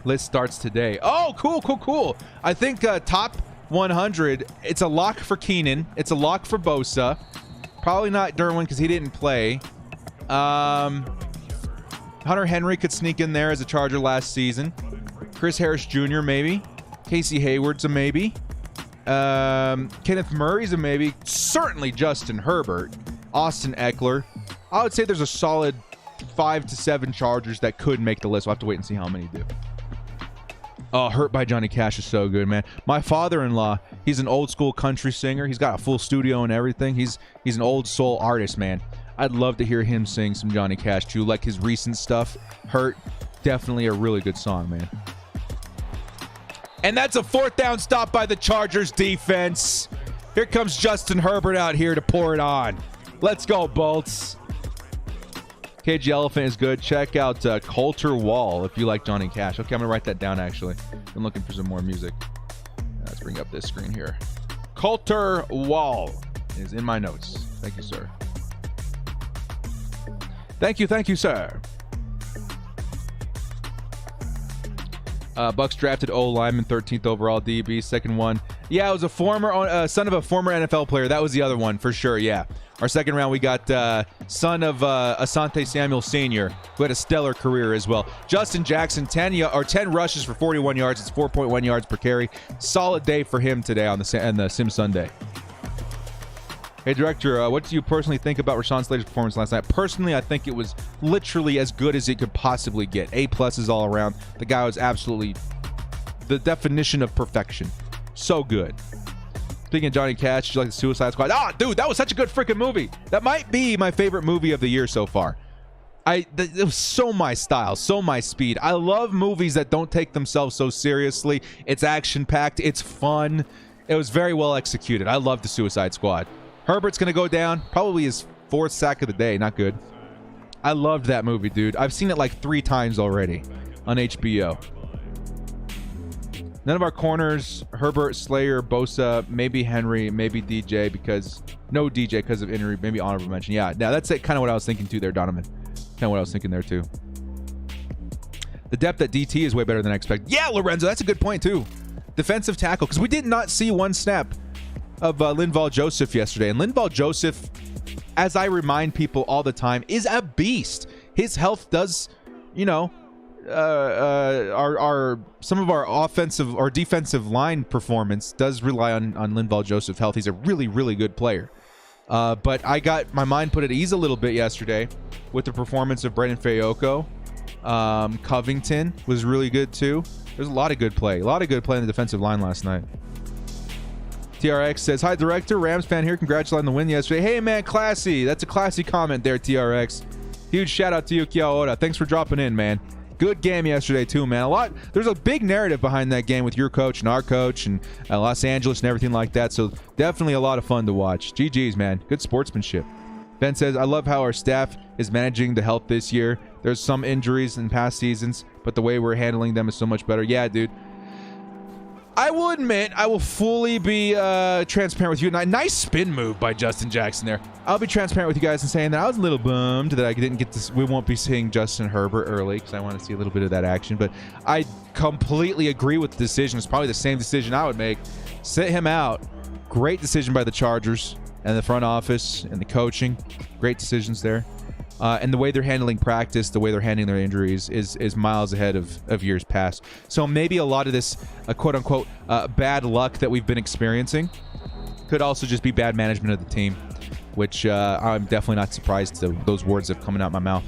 List starts today. Oh, cool. I think top 100, it's a lock for Keenan. It's a lock for Bosa. Probably not Derwin because he didn't play. Hunter Henry could sneak in there as a Charger last season. Chris Harris Jr. maybe. Casey Hayward's a maybe. Kenneth Murray's a maybe. Certainly Justin Herbert. Austin Eckler. I would say there's a solid 5 to 7 Chargers that could make the list. We'll have to wait and see how many do. Oh, Hurt by Johnny Cash is so good, man. My father-in-law, he's an old school country singer. He's got a full studio and everything. He's an old soul artist, man. I'd love to hear him sing some Johnny Cash too, like his recent stuff. Hurt, definitely a really good song, man. And that's a 4th down stop by the Chargers defense. Here comes Justin Herbert out here to pour it on. Let's go, Bolts. KG Elephant is good. Check out Coulter Wall if you like Johnny Cash. Okay, I'm going to write that down, actually. I'm looking for some more music. Let's bring up this screen here. Coulter Wall is in my notes. Thank you, sir. Thank you, sir. Bucks drafted O lineman, 13th overall DB. Second one. Yeah, it was a former son of a former NFL player. That was the other one, for sure, yeah. Our second round, we got son of Asante Samuel Sr., who had a stellar career as well. Justin Jackson, 10 rushes for 41 yards. It's 4.1 yards per carry. Solid day for him today on the Sim Sunday. Hey, Director, what do you personally think about Rashawn Slater's performance last night? Personally, I think it was literally as good as it could possibly get. A-pluses all around. The guy was absolutely the definition of perfection. So good. Speaking of Johnny Cash, did you like the Suicide Squad? Dude, that was such a good freaking movie. That might be my favorite movie of the year so far. It was so my style, so my speed. I love movies that don't take themselves so seriously. It's action-packed. It's fun. It was very well executed. I love the Suicide Squad. Herbert's going to go down. Probably his 4th sack of the day. Not good. I loved that movie, dude. I've seen it like 3 times already on HBO. None of our corners, Herbert, Slayer, Bosa, maybe Henry, maybe DJ because... No DJ because of injury. Maybe honorable mention. Yeah, now that's kind of what I was thinking too there, Donovan. Kind of what I was thinking there too. The depth at DT is way better than I expected. Yeah, Lorenzo, that's a good point too. Defensive tackle, because we did not see one snap of Linval Joseph yesterday. And Linval Joseph, as I remind people all the time, is a beast. His health does, you know, some of our offensive or defensive line performance does rely on Linval Joseph's health. He's a really, really good player. But I got my mind put at ease a little bit yesterday with the performance of Brendan Fayoko. Covington was really good too. There's a lot of good play. A lot of good play in the defensive line last night. TRX says, hi, Director. Rams fan here. Congratulations on the win yesterday. Hey, man, classy. That's a classy comment there, TRX. Huge shout out to you, Kiaora. Thanks for dropping in, man. Good game yesterday, too, man. There's a big narrative behind that game with your coach and our coach and Los Angeles and everything like that. So definitely a lot of fun to watch. GG's, man. Good sportsmanship. Ben says, I love how our staff is managing the health this year. There's some injuries in past seasons, but the way we're handling them is so much better. Yeah, dude. I will admit, I will fully be transparent with you. Nice spin move by Justin Jackson there. I'll be transparent with you guys and saying that I was a little bummed that I didn't get this. We won't be seeing Justin Herbert early because I want to see a little bit of that action. But I completely agree with the decision. It's probably the same decision I would make. Sit him out. Great decision by the Chargers and the front office and the coaching. Great decisions there. And the way they're handling practice, the way they're handling their injuries is miles ahead of years past. So maybe a lot of this quote-unquote bad luck that we've been experiencing could also just be bad management of the team, which I'm definitely not surprised to those words have coming out my mouth.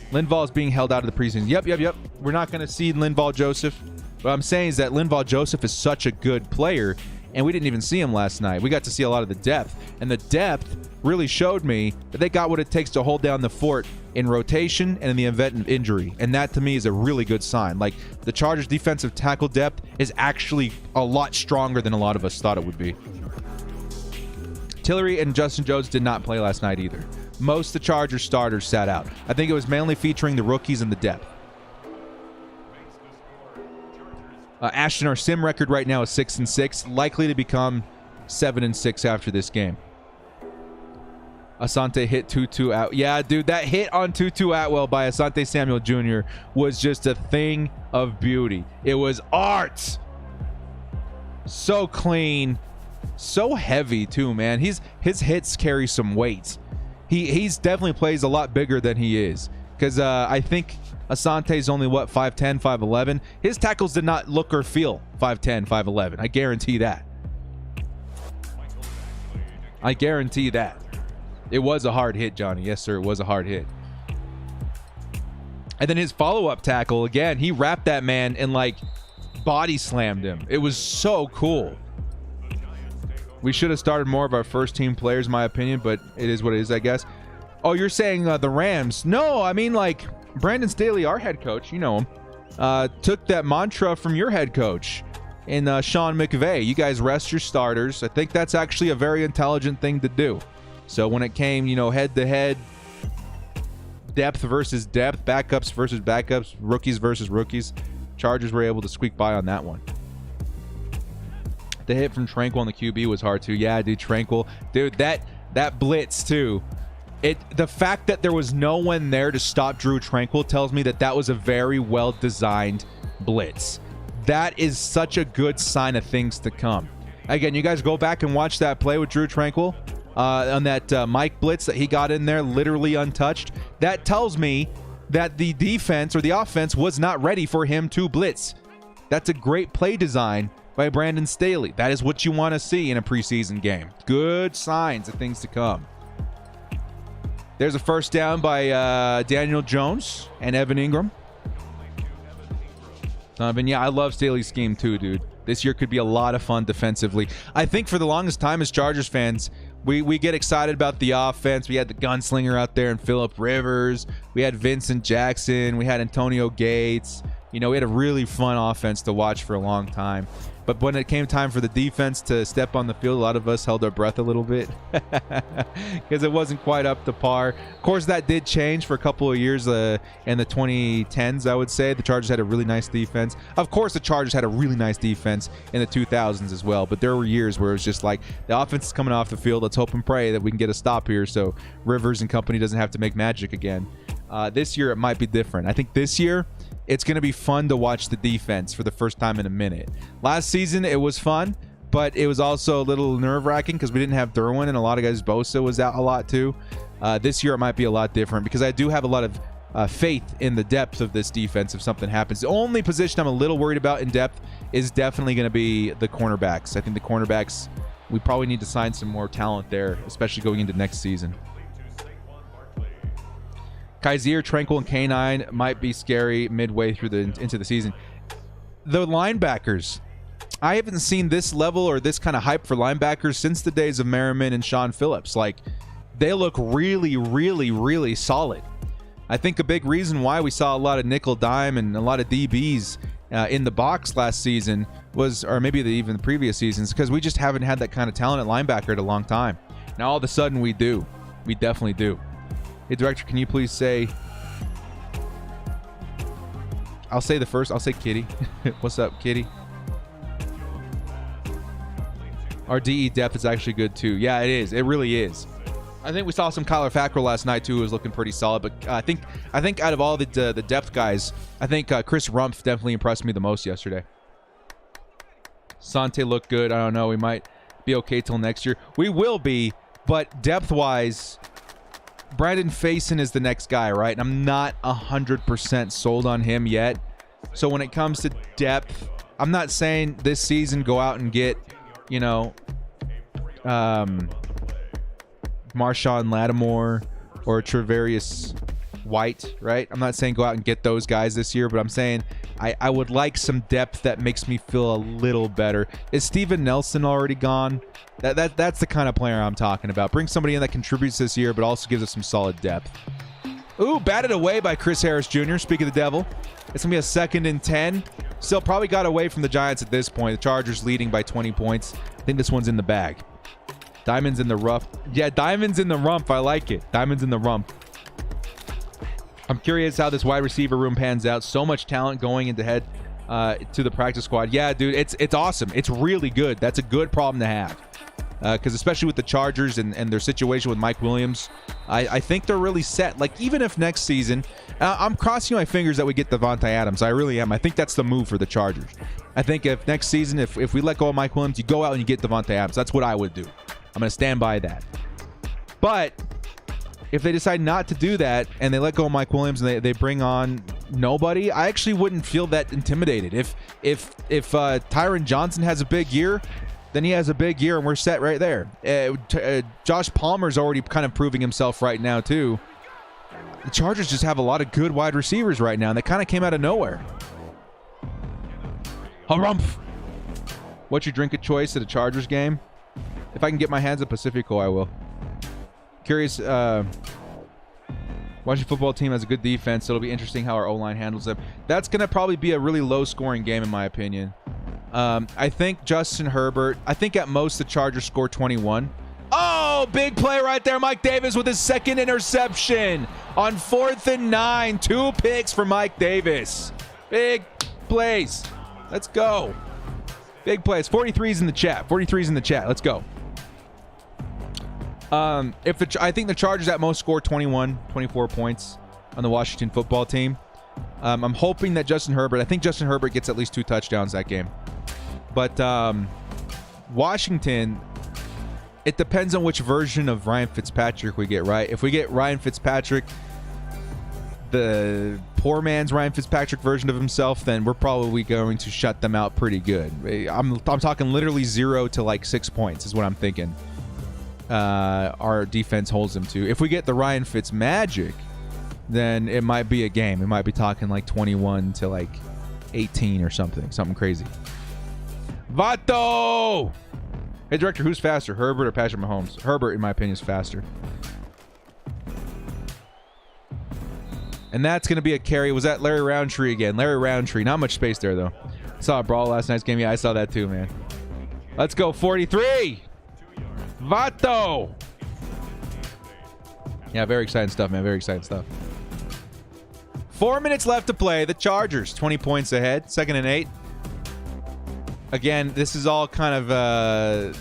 Linval is being held out of the preseason. Yep. We're not going to see Linval Joseph. What I'm saying is that Linval Joseph is such a good player, and we didn't even see him last night. We got to see a lot of the depth, and the depth really showed me that they got what it takes to hold down the fort in rotation and in the event of injury, and that to me is a really good sign. Like, the Chargers defensive tackle depth is actually a lot stronger than a lot of us thought it would be. Tillery and Justin Jones did not play last night either. Most of the Chargers starters sat out. I think it was mainly featuring the rookies and the depth. Ashton, our sim record right now is 6-6, likely to become 7-6 after this game. Asante hit Tutu out. Yeah, dude, that hit on Tutu Atwell by Asante Samuel Jr. was just a thing of beauty. It was art. So clean, so heavy too, man. His hits carry some weight. He's definitely plays a lot bigger than he is, because I think Asante's only, 5'10", 5'11". His tackles did not look or feel 5'10", 5'11". I guarantee that. I guarantee that. It was a hard hit, Johnny. Yes, sir, it was a hard hit. And then his follow-up tackle, again, he wrapped that man and, like, body slammed him. It was so cool. We should have started more of our first-team players, in my opinion, but it is what it is, I guess. Oh, you're saying the Rams. No, I mean, like, Brandon Staley, our head coach, you know him, took that mantra from your head coach in Sean McVay. You guys rest your starters. I think that's actually a very intelligent thing to do. So when it came, head-to-head, depth versus depth, backups versus backups, rookies versus rookies, Chargers were able to squeak by on that one. The hit from Tranquil on the QB was hard too. Yeah, dude, Tranquil. Dude, that blitz too. The fact that there was no one there to stop Drew Tranquil tells me that was a very well-designed blitz. That is such a good sign of things to come. Again, you guys go back and watch that play with Drew Tranquil on that Mike blitz that he got in there literally untouched. That tells me that the defense or the offense was not ready for him to blitz. That's a great play design by Brandon Staley. That is what you want to see in a preseason game. Good signs of things to come. There's a first down by Daniel Jones and Evan Ingram. And yeah, I love Staley's scheme too, dude. This year could be a lot of fun defensively. I think for the longest time as Chargers fans, we get excited about the offense. We had the gunslinger out there and Phillip Rivers. We had Vincent Jackson. We had Antonio Gates. We had a really fun offense to watch for a long time. But when it came time for the defense to step on the field, a lot of us held our breath a little bit because it wasn't quite up to par. Of course, that did change for a couple of years in the 2010s, I would say. The Chargers had a really nice defense. Of course, the Chargers had a really nice defense in the 2000s as well. But there were years where it was just like, the offense is coming off the field. Let's hope and pray that we can get a stop here so Rivers and company doesn't have to make magic again. This year, it might be different. I think this year, it's going to be fun to watch the defense for the first time in a minute. Last season, it was fun, but it was also a little nerve-wracking because we didn't have Derwin, and a lot of guys, Bosa was out a lot too. This year, it might be a lot different because I do have a lot of faith in the depth of this defense if something happens. The only position I'm a little worried about in depth is definitely going to be the cornerbacks. I think the cornerbacks, we probably need to sign some more talent there, especially going into next season. Kaiser, Tranquil, and K9 might be scary midway through into the season. The linebackers, I haven't seen this level or this kind of hype for linebackers since the days of Merriman and Sean Phillips. Like, they look really, really, really solid. I think a big reason why we saw a lot of nickel dime and a lot of DBs in the box last season was, or maybe even the previous seasons, because we just haven't had that kind of talent at linebacker in a long time. Now all of a sudden we do. We definitely do. Hey, Director, can you please say... I'll say the first. I'll say Kitty. What's up, Kitty? Our DE depth is actually good, too. Yeah, it is. It really is. I think we saw some Kyler Fackrell last night, too, who was looking pretty solid. But I think out of all the depth guys, I think Chris Rumpf definitely impressed me the most yesterday. Sante looked good. I don't know. We might be okay till next year. We will be, but depth-wise... Brandon Faison is the next guy, right? And I'm not 100% sold on him yet. So when it comes to depth, I'm not saying this season go out and get, you know, Marshawn Lattimore or Trevarius White, right? I'm not saying go out and get those guys this year, but I'm saying I would like some depth that makes me feel a little better. Is Steven Nelson already gone? That's the kind of player I'm talking about. Bring somebody in that contributes this year, but also gives us some solid depth. Ooh, batted away by Chris Harris Jr. Speak of the devil. It's going to be a 2nd and 10. Still probably got away from the Giants at this point. The Chargers leading by 20 points. I think this one's in the bag. Diamonds in the rough. Yeah, diamonds in the rump. I like it. Diamonds in the rump. I'm curious how this wide receiver room pans out. So much talent going into head to the practice squad. Yeah, dude, it's awesome. It's really good. That's a good problem to have. Because especially with the Chargers and their situation with Mike Williams, I think they're really set. Like, even if next season, I'm crossing my fingers that we get Devontae Adams. I really am. I think that's the move for the Chargers. I think if next season, if we let go of Mike Williams, you go out and you get Devontae Adams. That's what I would do. I'm going to stand by that. But if they decide not to do that and they let go of Mike Williams and they bring on nobody, I actually wouldn't feel that intimidated. If Tyron Johnson has a big year, then he has a big year and we're set right there. Josh Palmer's already kind of proving himself right now too. The Chargers just have a lot of good wide receivers right now, and they kind of came out of nowhere. Harumph. What's your drink of choice at a Chargers game? If I can get my hands at Pacifico, I will. Curious, Washington football team has a good defense, so it'll be interesting how our O-line handles them. That's going to probably be a really low-scoring game, in my opinion. I think Justin Herbert, I think at most the Chargers score 21. Oh, big play right there. Mike Davis with his 2nd interception on 4th and 9. 2 picks for Mike Davis. Big plays. Let's go. Big plays. 43's in the chat. 43's in the chat. Let's go. I think the Chargers at most score 21, 24 points on the Washington football team. I'm hoping that I think Justin Herbert gets at least 2 touchdowns that game. But Washington, it depends on which version of Ryan Fitzpatrick we get, right? If we get Ryan Fitzpatrick, the poor man's Ryan Fitzpatrick version of himself, then we're probably going to shut them out pretty good. I'm talking literally 0 to like 6 points is what I'm thinking. Our defense holds them to. If we get the Ryan Fitz magic, then it might be a game. We might be talking like 21 to like 18 or something crazy. Vato! Hey, Director, who's faster, Herbert or Patrick Mahomes? Herbert, in my opinion, is faster. And that's going to be a carry. Was that Larry Roundtree again? Larry Roundtree. Not much space there, though. Saw a brawl last night's game. Yeah, I saw that too, man. Let's go, 43! Vato! Yeah, very exciting stuff, man. Very exciting stuff. 4 minutes left to play. The Chargers, 20 points ahead. 2nd and 8. Again, this is all kind of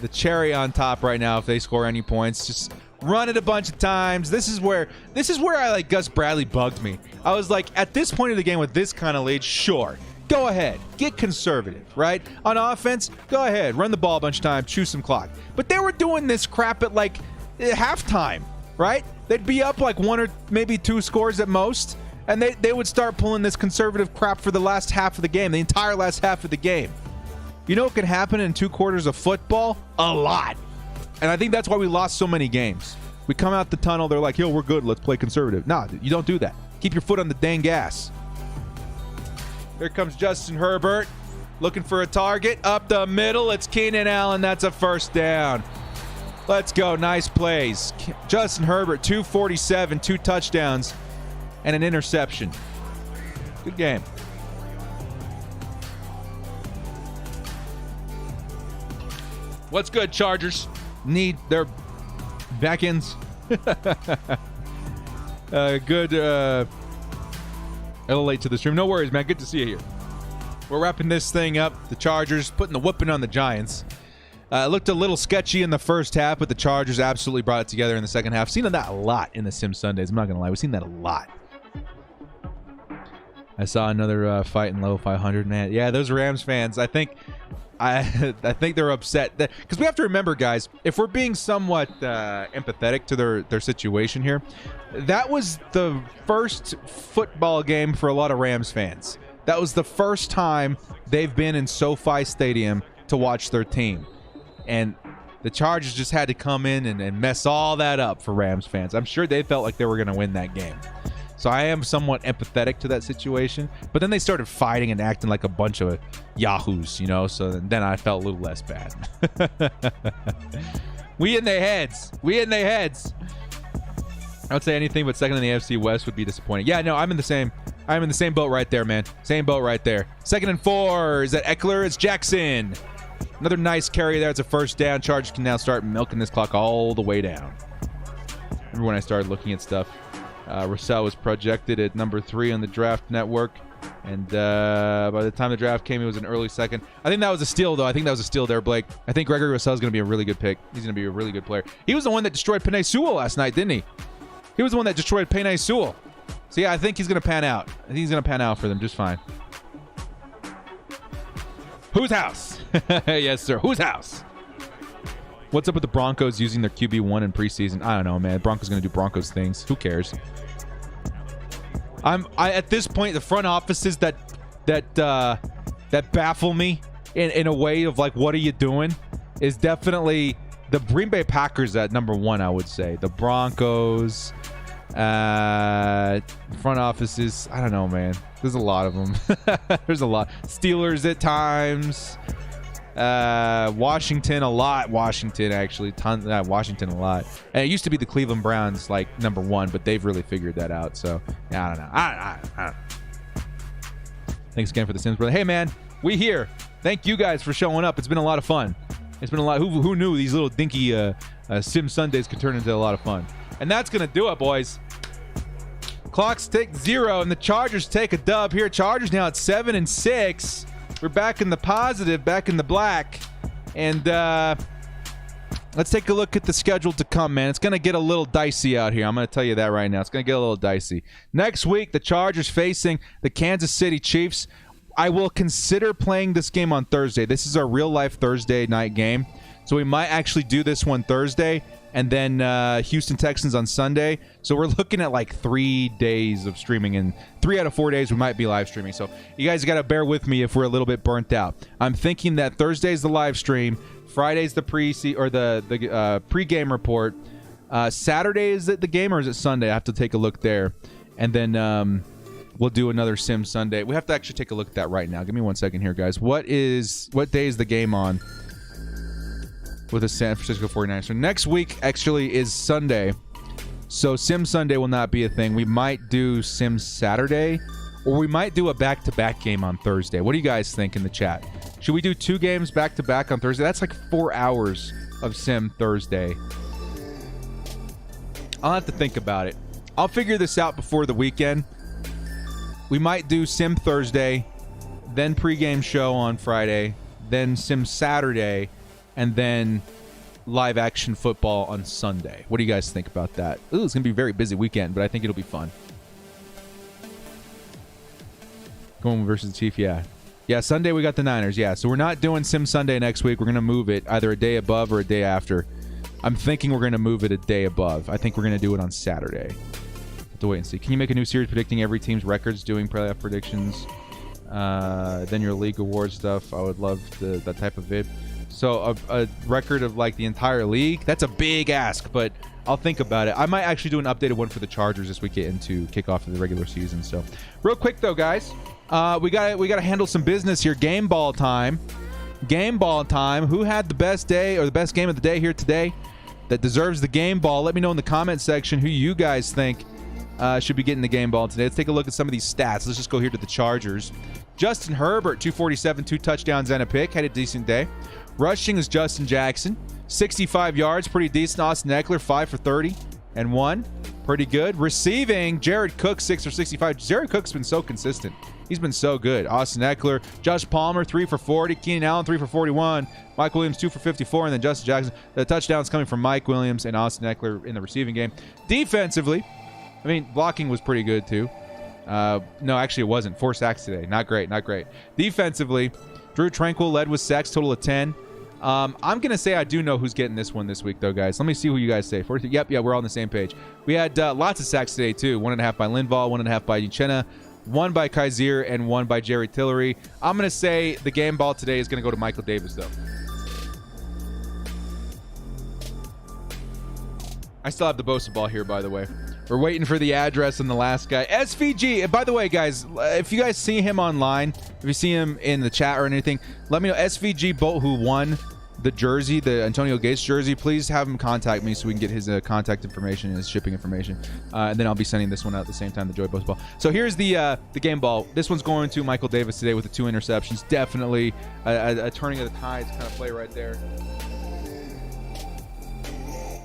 the cherry on top right now if they score any points. Just run it a bunch of times. This is where I like Gus Bradley bugged me. I was like, at this point of the game with this kind of lead, sure. Go ahead. Get conservative, right? On offense, go ahead. Run the ball a bunch of times. Chew some clock. But they were doing this crap at like halftime, right? They'd be up like 1 or maybe 2 scores at most. And they would start pulling this conservative crap for the last half of the game. The entire last half of the game. You know what can happen in 2 quarters of football? A lot. And I think that's why we lost so many games. We come out the tunnel. They're like, yo, we're good. Let's play conservative. Nah, you don't do that. Keep your foot on the dang gas. Here comes Justin Herbert. Looking for a target. Up the middle. It's Keenan Allen. That's a first down. Let's go. Nice plays. Justin Herbert, 247, 2 touchdowns, and an interception. Good game. What's good, Chargers? Need their back ends. Good. A little late to the stream. No worries, man. Good to see you here. We're wrapping this thing up. The Chargers putting the whooping on the Giants. It looked a little sketchy in the first half, but the Chargers absolutely brought it together in the second half. Seen that a lot in the Sim Sundays. I'm not going to lie. We've seen that a lot. I saw another fight in low 500, man. Yeah, those Rams fans, I think they're upset because we have to remember, guys, if we're being somewhat empathetic to their situation here, that was the first football game for a lot of Rams fans. That was the first time they've been in SoFi Stadium to watch their team. And the Chargers just had to come in and mess all that up for Rams fans. I'm sure they felt like they were going to win that game. So I am somewhat empathetic to that situation. But then they started fighting and acting like a bunch of yahoos, you know? So then I felt a little less bad. We in their heads. We in their heads. I would say anything but second in the AFC West would be disappointing. Yeah, no, I'm in the same boat right there, man. Same boat right there. 2nd and 4. Is that Eckler? It's Jackson. Another nice carry there. It's a first down. Chargers can now start milking this clock all the way down. Remember when I started looking at stuff? Russell was projected at number 3 on the draft network. And by the time the draft came, he was an early second. I think that was a steal, though. I think that was a steal there, Blake. I think Gregory Russell is going to be a really good pick. He's going to be a really good player. He was the one that destroyed Penei Sewell last night, didn't he? He was the one that destroyed Penei Sewell. So, yeah, I think he's going to pan out. I think he's going to pan out for them just fine. Whose house? Yes, sir. Whose house? What's up with the Broncos using their QB1 in preseason? I don't know, man. Broncos going to do Broncos things. Who cares? I at this point, the front offices that baffle me in a way of like, what are you doing? Is definitely the Green Bay Packers at number 1, I would say. The Broncos, front offices. I don't know, man. There's a lot of them. There's a lot. Steelers at times. Washington a lot. Washington actually. Washington a lot. And it used to be the Cleveland Browns like number 1, but they've really figured that out. So yeah, I don't know. I don't know. Thanks again for the Sims, brother. Hey man, we here. Thank you guys for showing up. It's been a lot of fun. It's been a lot. Who knew these little dinky Sim Sundays could turn into a lot of fun? And that's gonna do it, boys. Clocks tick 0, and the Chargers take a dub here. Chargers now at 7-6. We're back in the positive, back in the black. And let's take a look at the schedule to come, man. It's going to get a little dicey out here. I'm going to tell you that right now. It's going to get a little dicey. Next week, the Chargers facing the Kansas City Chiefs. I will consider playing this game on Thursday. This is our real-life Thursday night game. So we might actually do this one Thursday, and then Houston Texans on Sunday. So we're looking at like 3 days of streaming, and 3 out of 4 days we might be live streaming. So you guys got to bear with me if we're a little bit burnt out. I'm thinking that Thursday's the live stream, Friday's the pre-game report, Saturday is it the game or is it Sunday? I have to take a look there, and then we'll do another Sim Sunday. We have to actually take a look at that right now. Give me 1 second here, guys. What day is the game on? With the San Francisco 49ers. So next week actually is Sunday. So Sim Sunday will not be a thing. We might do Sim Saturday, or we might do a back-to-back game on Thursday. What do you guys think in the chat? Should we do 2 games back-to-back on Thursday? That's like 4 hours of Sim Thursday. I'll have to think about it. I'll figure this out before the weekend. We might do Sim Thursday, then pregame show on Friday, then Sim Saturday, and then live action football on Sunday. What do you guys think about that? Ooh, it's going to be a very busy weekend, but I think it'll be fun. Going versus the Chief, yeah. Yeah, Sunday we got the Niners, yeah. So we're not doing Sim Sunday next week. We're going to move it either a day above or a day after. I'm thinking we're going to move it a day above. I think we're going to do it on Saturday. Have to wait and see. Can you make a new series predicting every team's records, doing playoff predictions? Then your league award stuff. I would love that type of vid. So a record of like the entire league, that's a big ask, but I'll think about it. I might actually do an updated one for the Chargers as we get into kickoff of the regular season. So, real quick though, guys, we gotta handle some business here. Game ball time. Game ball time. Who had the best day or the best game of the day here today that deserves the game ball? Let me know in the comment section who you guys think should be getting the game ball today. Let's take a look at some of these stats. Let's just go here to the Chargers. Justin Herbert, 247, 2 touchdowns and a pick. Had a decent day. Rushing is Justin Jackson. 65 yards, pretty decent. Austin Eckler, 5 for 30 and 1. Pretty good. Receiving, Jared Cook, 6 for 65. Jared Cook's been so consistent. He's been so good. Austin Eckler, Josh Palmer, 3 for 40. Keenan Allen, 3 for 41. Mike Williams, 2 for 54. And then Justin Jackson. The touchdowns coming from Mike Williams and Austin Eckler in the receiving game. Defensively, I mean, blocking was pretty good too. No, actually it wasn't. 4 sacks today. Not great, not great. Defensively, Drew Tranquil led with sacks, total of 10. I'm going to say I do know who's getting this one this week, though, guys. Let me see who you guys say. 43. Yep, we're on the same page. We had lots of sacks today, too. 1.5 by Linval, 1.5 by Uchenna, 1 by Kaiser, and 1 by Jerry Tillery. I'm going to say the game ball today is going to go to Michael Davis, though. I still have the Bosa ball here, by the way. We're waiting for the address on the last guy. SVG. And by the way, guys, if you guys see him online, if you see him in the chat or anything, let me know. SVG Bolt, who won the jersey, the Antonio Gates jersey, please have him contact me so we can get his contact information and his shipping information. And then I'll be sending this one out at the same time, the Joy Bosa ball. So here's the game ball. This one's going to Michael Davis today with the 2 interceptions. Definitely a turning of the tides kind of play right there.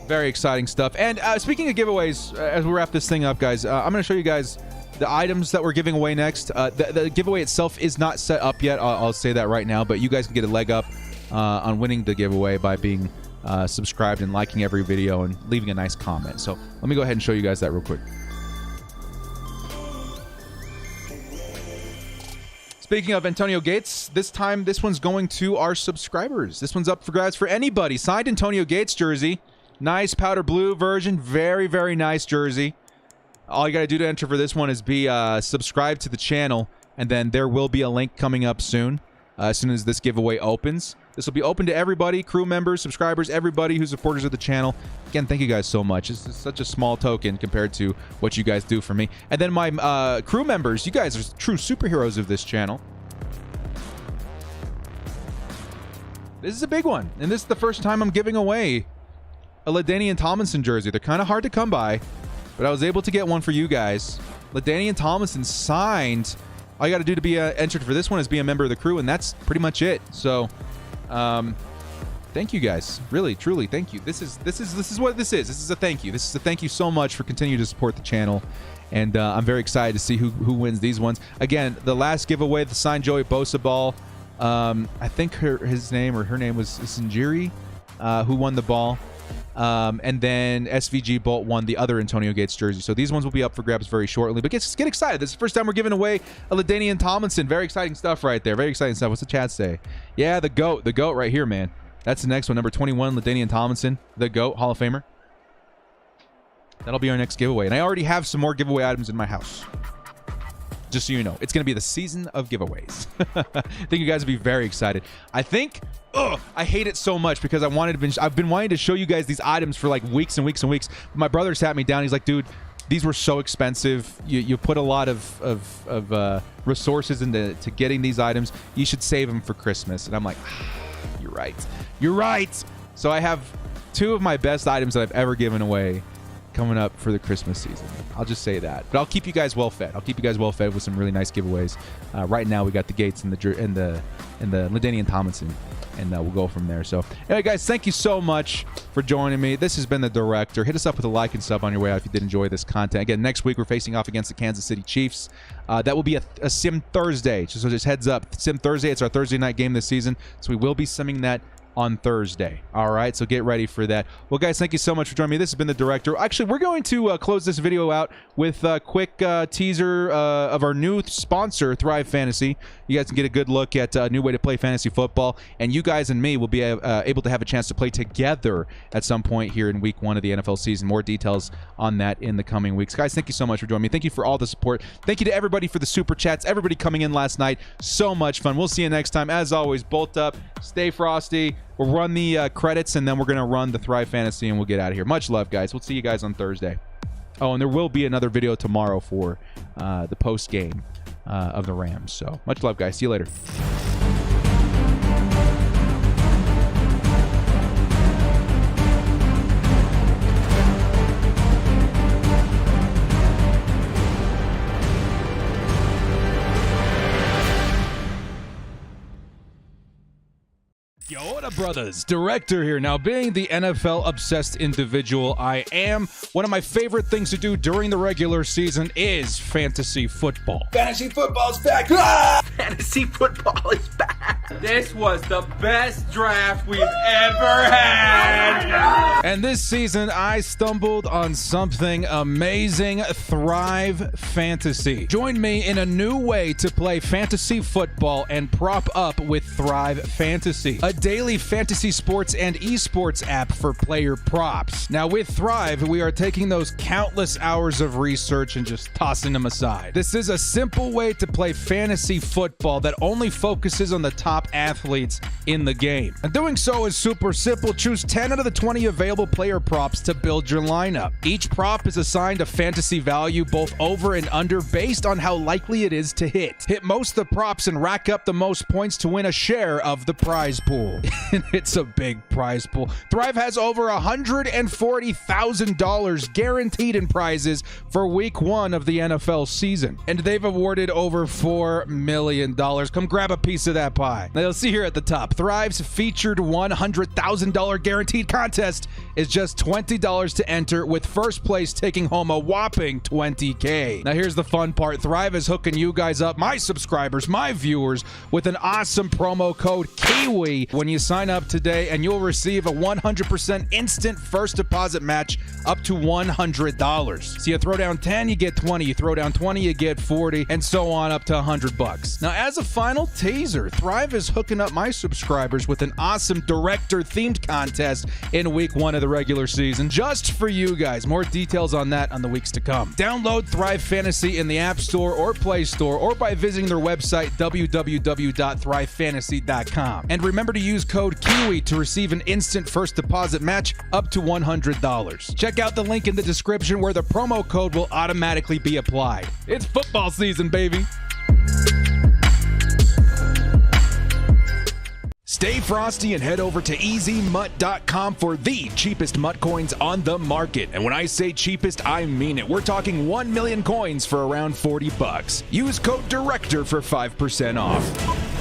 Very exciting stuff. And speaking of giveaways, as we wrap this thing up, guys, I'm going to show you guys the items that we're giving away next. The giveaway itself is not set up yet. I'll say that right now. But you guys can get a leg up on winning the giveaway by being subscribed and liking every video and leaving a nice comment. So let me go ahead and show you guys that real quick. Speaking of Antonio Gates, this time this one's going to our subscribers. This one's up for grabs for anybody. Signed Antonio Gates jersey. Nice powder blue version. Very, very nice jersey. All you got to do to enter for this one is be subscribed to the channel, and then there will be a link coming up soon as this giveaway opens. This will be open to everybody, crew members, subscribers, everybody who's supporters of the channel. Again, thank you guys so much. It's such a small token compared to what you guys do for me. And then my crew members, you guys are true superheroes of this channel. This is a big one, and this is the first time I'm giving away a LaDainian Tomlinson jersey. They're kind of hard to come by, but I was able to get one for you guys. LaDainian Tomlinson signed. All you got to do to be entered for this one is be a member of the crew, and that's pretty much it. So, thank you guys. Really, truly, thank you. This is what this is. This is a thank you. This is a thank you so much for continuing to support the channel, and I'm very excited to see who wins these ones. Again, the last giveaway, the signed Joey Bosa ball. I think his name or her name was Sinjiri, who won the ball. And then SVG Bolt won the other Antonio Gates jersey. So these ones will be up for grabs very shortly. But get excited. This is the first time we're giving away a LaDainian Tomlinson. Very exciting stuff right there. Very exciting stuff. What's the chat say? Yeah, the GOAT. The GOAT right here, man. That's the next one. Number 21, LaDainian Tomlinson. The GOAT, Hall of Famer. That'll be our next giveaway. And I already have some more giveaway items in my house. Just so you know, it's going to be the season of giveaways. I think you guys will be very excited. I think, I hate it so much because I've been wanting to show you guys these items for like weeks and weeks and weeks. My brother sat me down. He's like, dude, these were so expensive. You put a lot of resources into getting these items. You should save them for Christmas. And I'm like, you're right. You're right. So I have 2 of my best items that I've ever given away coming up for the Christmas season. I'll just say that. But I'll keep you guys well fed. I'll keep you guys well fed with some really nice giveaways. Right now we got the Gates and the LaDainian Tomlinson, and we'll go from there. So anyway, guys, thank you so much for joining me. This has been The Director. Hit us up with a like and sub on your way out if you did enjoy this content. Again, next week we're facing off against the Kansas City Chiefs. That will be a Sim Thursday. So just heads up, Sim Thursday. It's our Thursday night game this season, so we will be simming that on Thursday. All right, so get ready for that. Well, guys, thank you so much for joining me. This has been The Director. Actually, we're going to close this video out with a quick teaser of our new sponsor, Thrive Fantasy. You guys can get a good look at a new way to play fantasy football, and you guys and me will be able to have a chance to play together at some point here in week 1 of the NFL season. More details on that in the coming weeks. Guys, thank you so much for joining me. Thank you for all the support. Thank you to everybody for the super chats, everybody coming in last night. So much fun. We'll see you next time. As always, bolt up, stay frosty. We'll run the credits, and then we're going to run the Thrive Fantasy, and we'll get out of here. Much love, guys. We'll see you guys on Thursday. Oh, and there will be another video tomorrow for the post game of the Rams. So much love, guys. See you later. Yoda Brothers, director here. Now, being the NFL-obsessed individual I am, one of my favorite things to do during the regular season is fantasy football. Fantasy football is back! Ah! Fantasy football is back! This was the best draft we've ever had! And this season, I stumbled on something amazing, Thrive Fantasy. Join me in a new way to play fantasy football and prop up with Thrive Fantasy, a daily fantasy sports and esports app for player props. Now, with Thrive, we are taking those countless hours of research and just tossing them aside. This is a simple way to play fantasy football that only focuses on the top athletes in the game. And doing so is super simple. Choose 10 out of the 20 available player props to build your lineup. Each prop is assigned a fantasy value, both over and under, based on how likely it is to hit. Hit most of the props and rack up the most points to win a share of the prize pool. It's a big prize pool. Thrive has over $140,000 guaranteed in prizes for week 1 of the NFL season. And they've awarded over $4 million. Come grab a piece of that pie. Now, you'll see here at the top, Thrive's featured $100,000 guaranteed contest is just $20 to enter, with first place taking home a whopping $20K. Now, here's the fun part. Thrive is hooking you guys up, my subscribers, my viewers, with an awesome promo code KIWI when you sign up today, and you'll receive a 100% instant first deposit match up to $100. So you throw down 10, you get 20. You throw down 20, you get 40, and so on up to $100. Now, as a final teaser, Thrive is hooking up my subscribers with an awesome director-themed contest in week 1 of the regular season, just for you guys. More details on that on the weeks to come. Download Thrive Fantasy in the App Store or Play Store, or by visiting their website, www.thrivefantasy.com. And remember to use code KIWI to receive an instant first deposit match up to $100. Check out the link in the description where the promo code will automatically be applied. It's football season, baby. Stay frosty and head over to EasyMut.com for the cheapest MUT coins on the market. And when I say cheapest, I mean it. We're talking 1 million coins for around $40. Use code DIRECTOR for 5% off.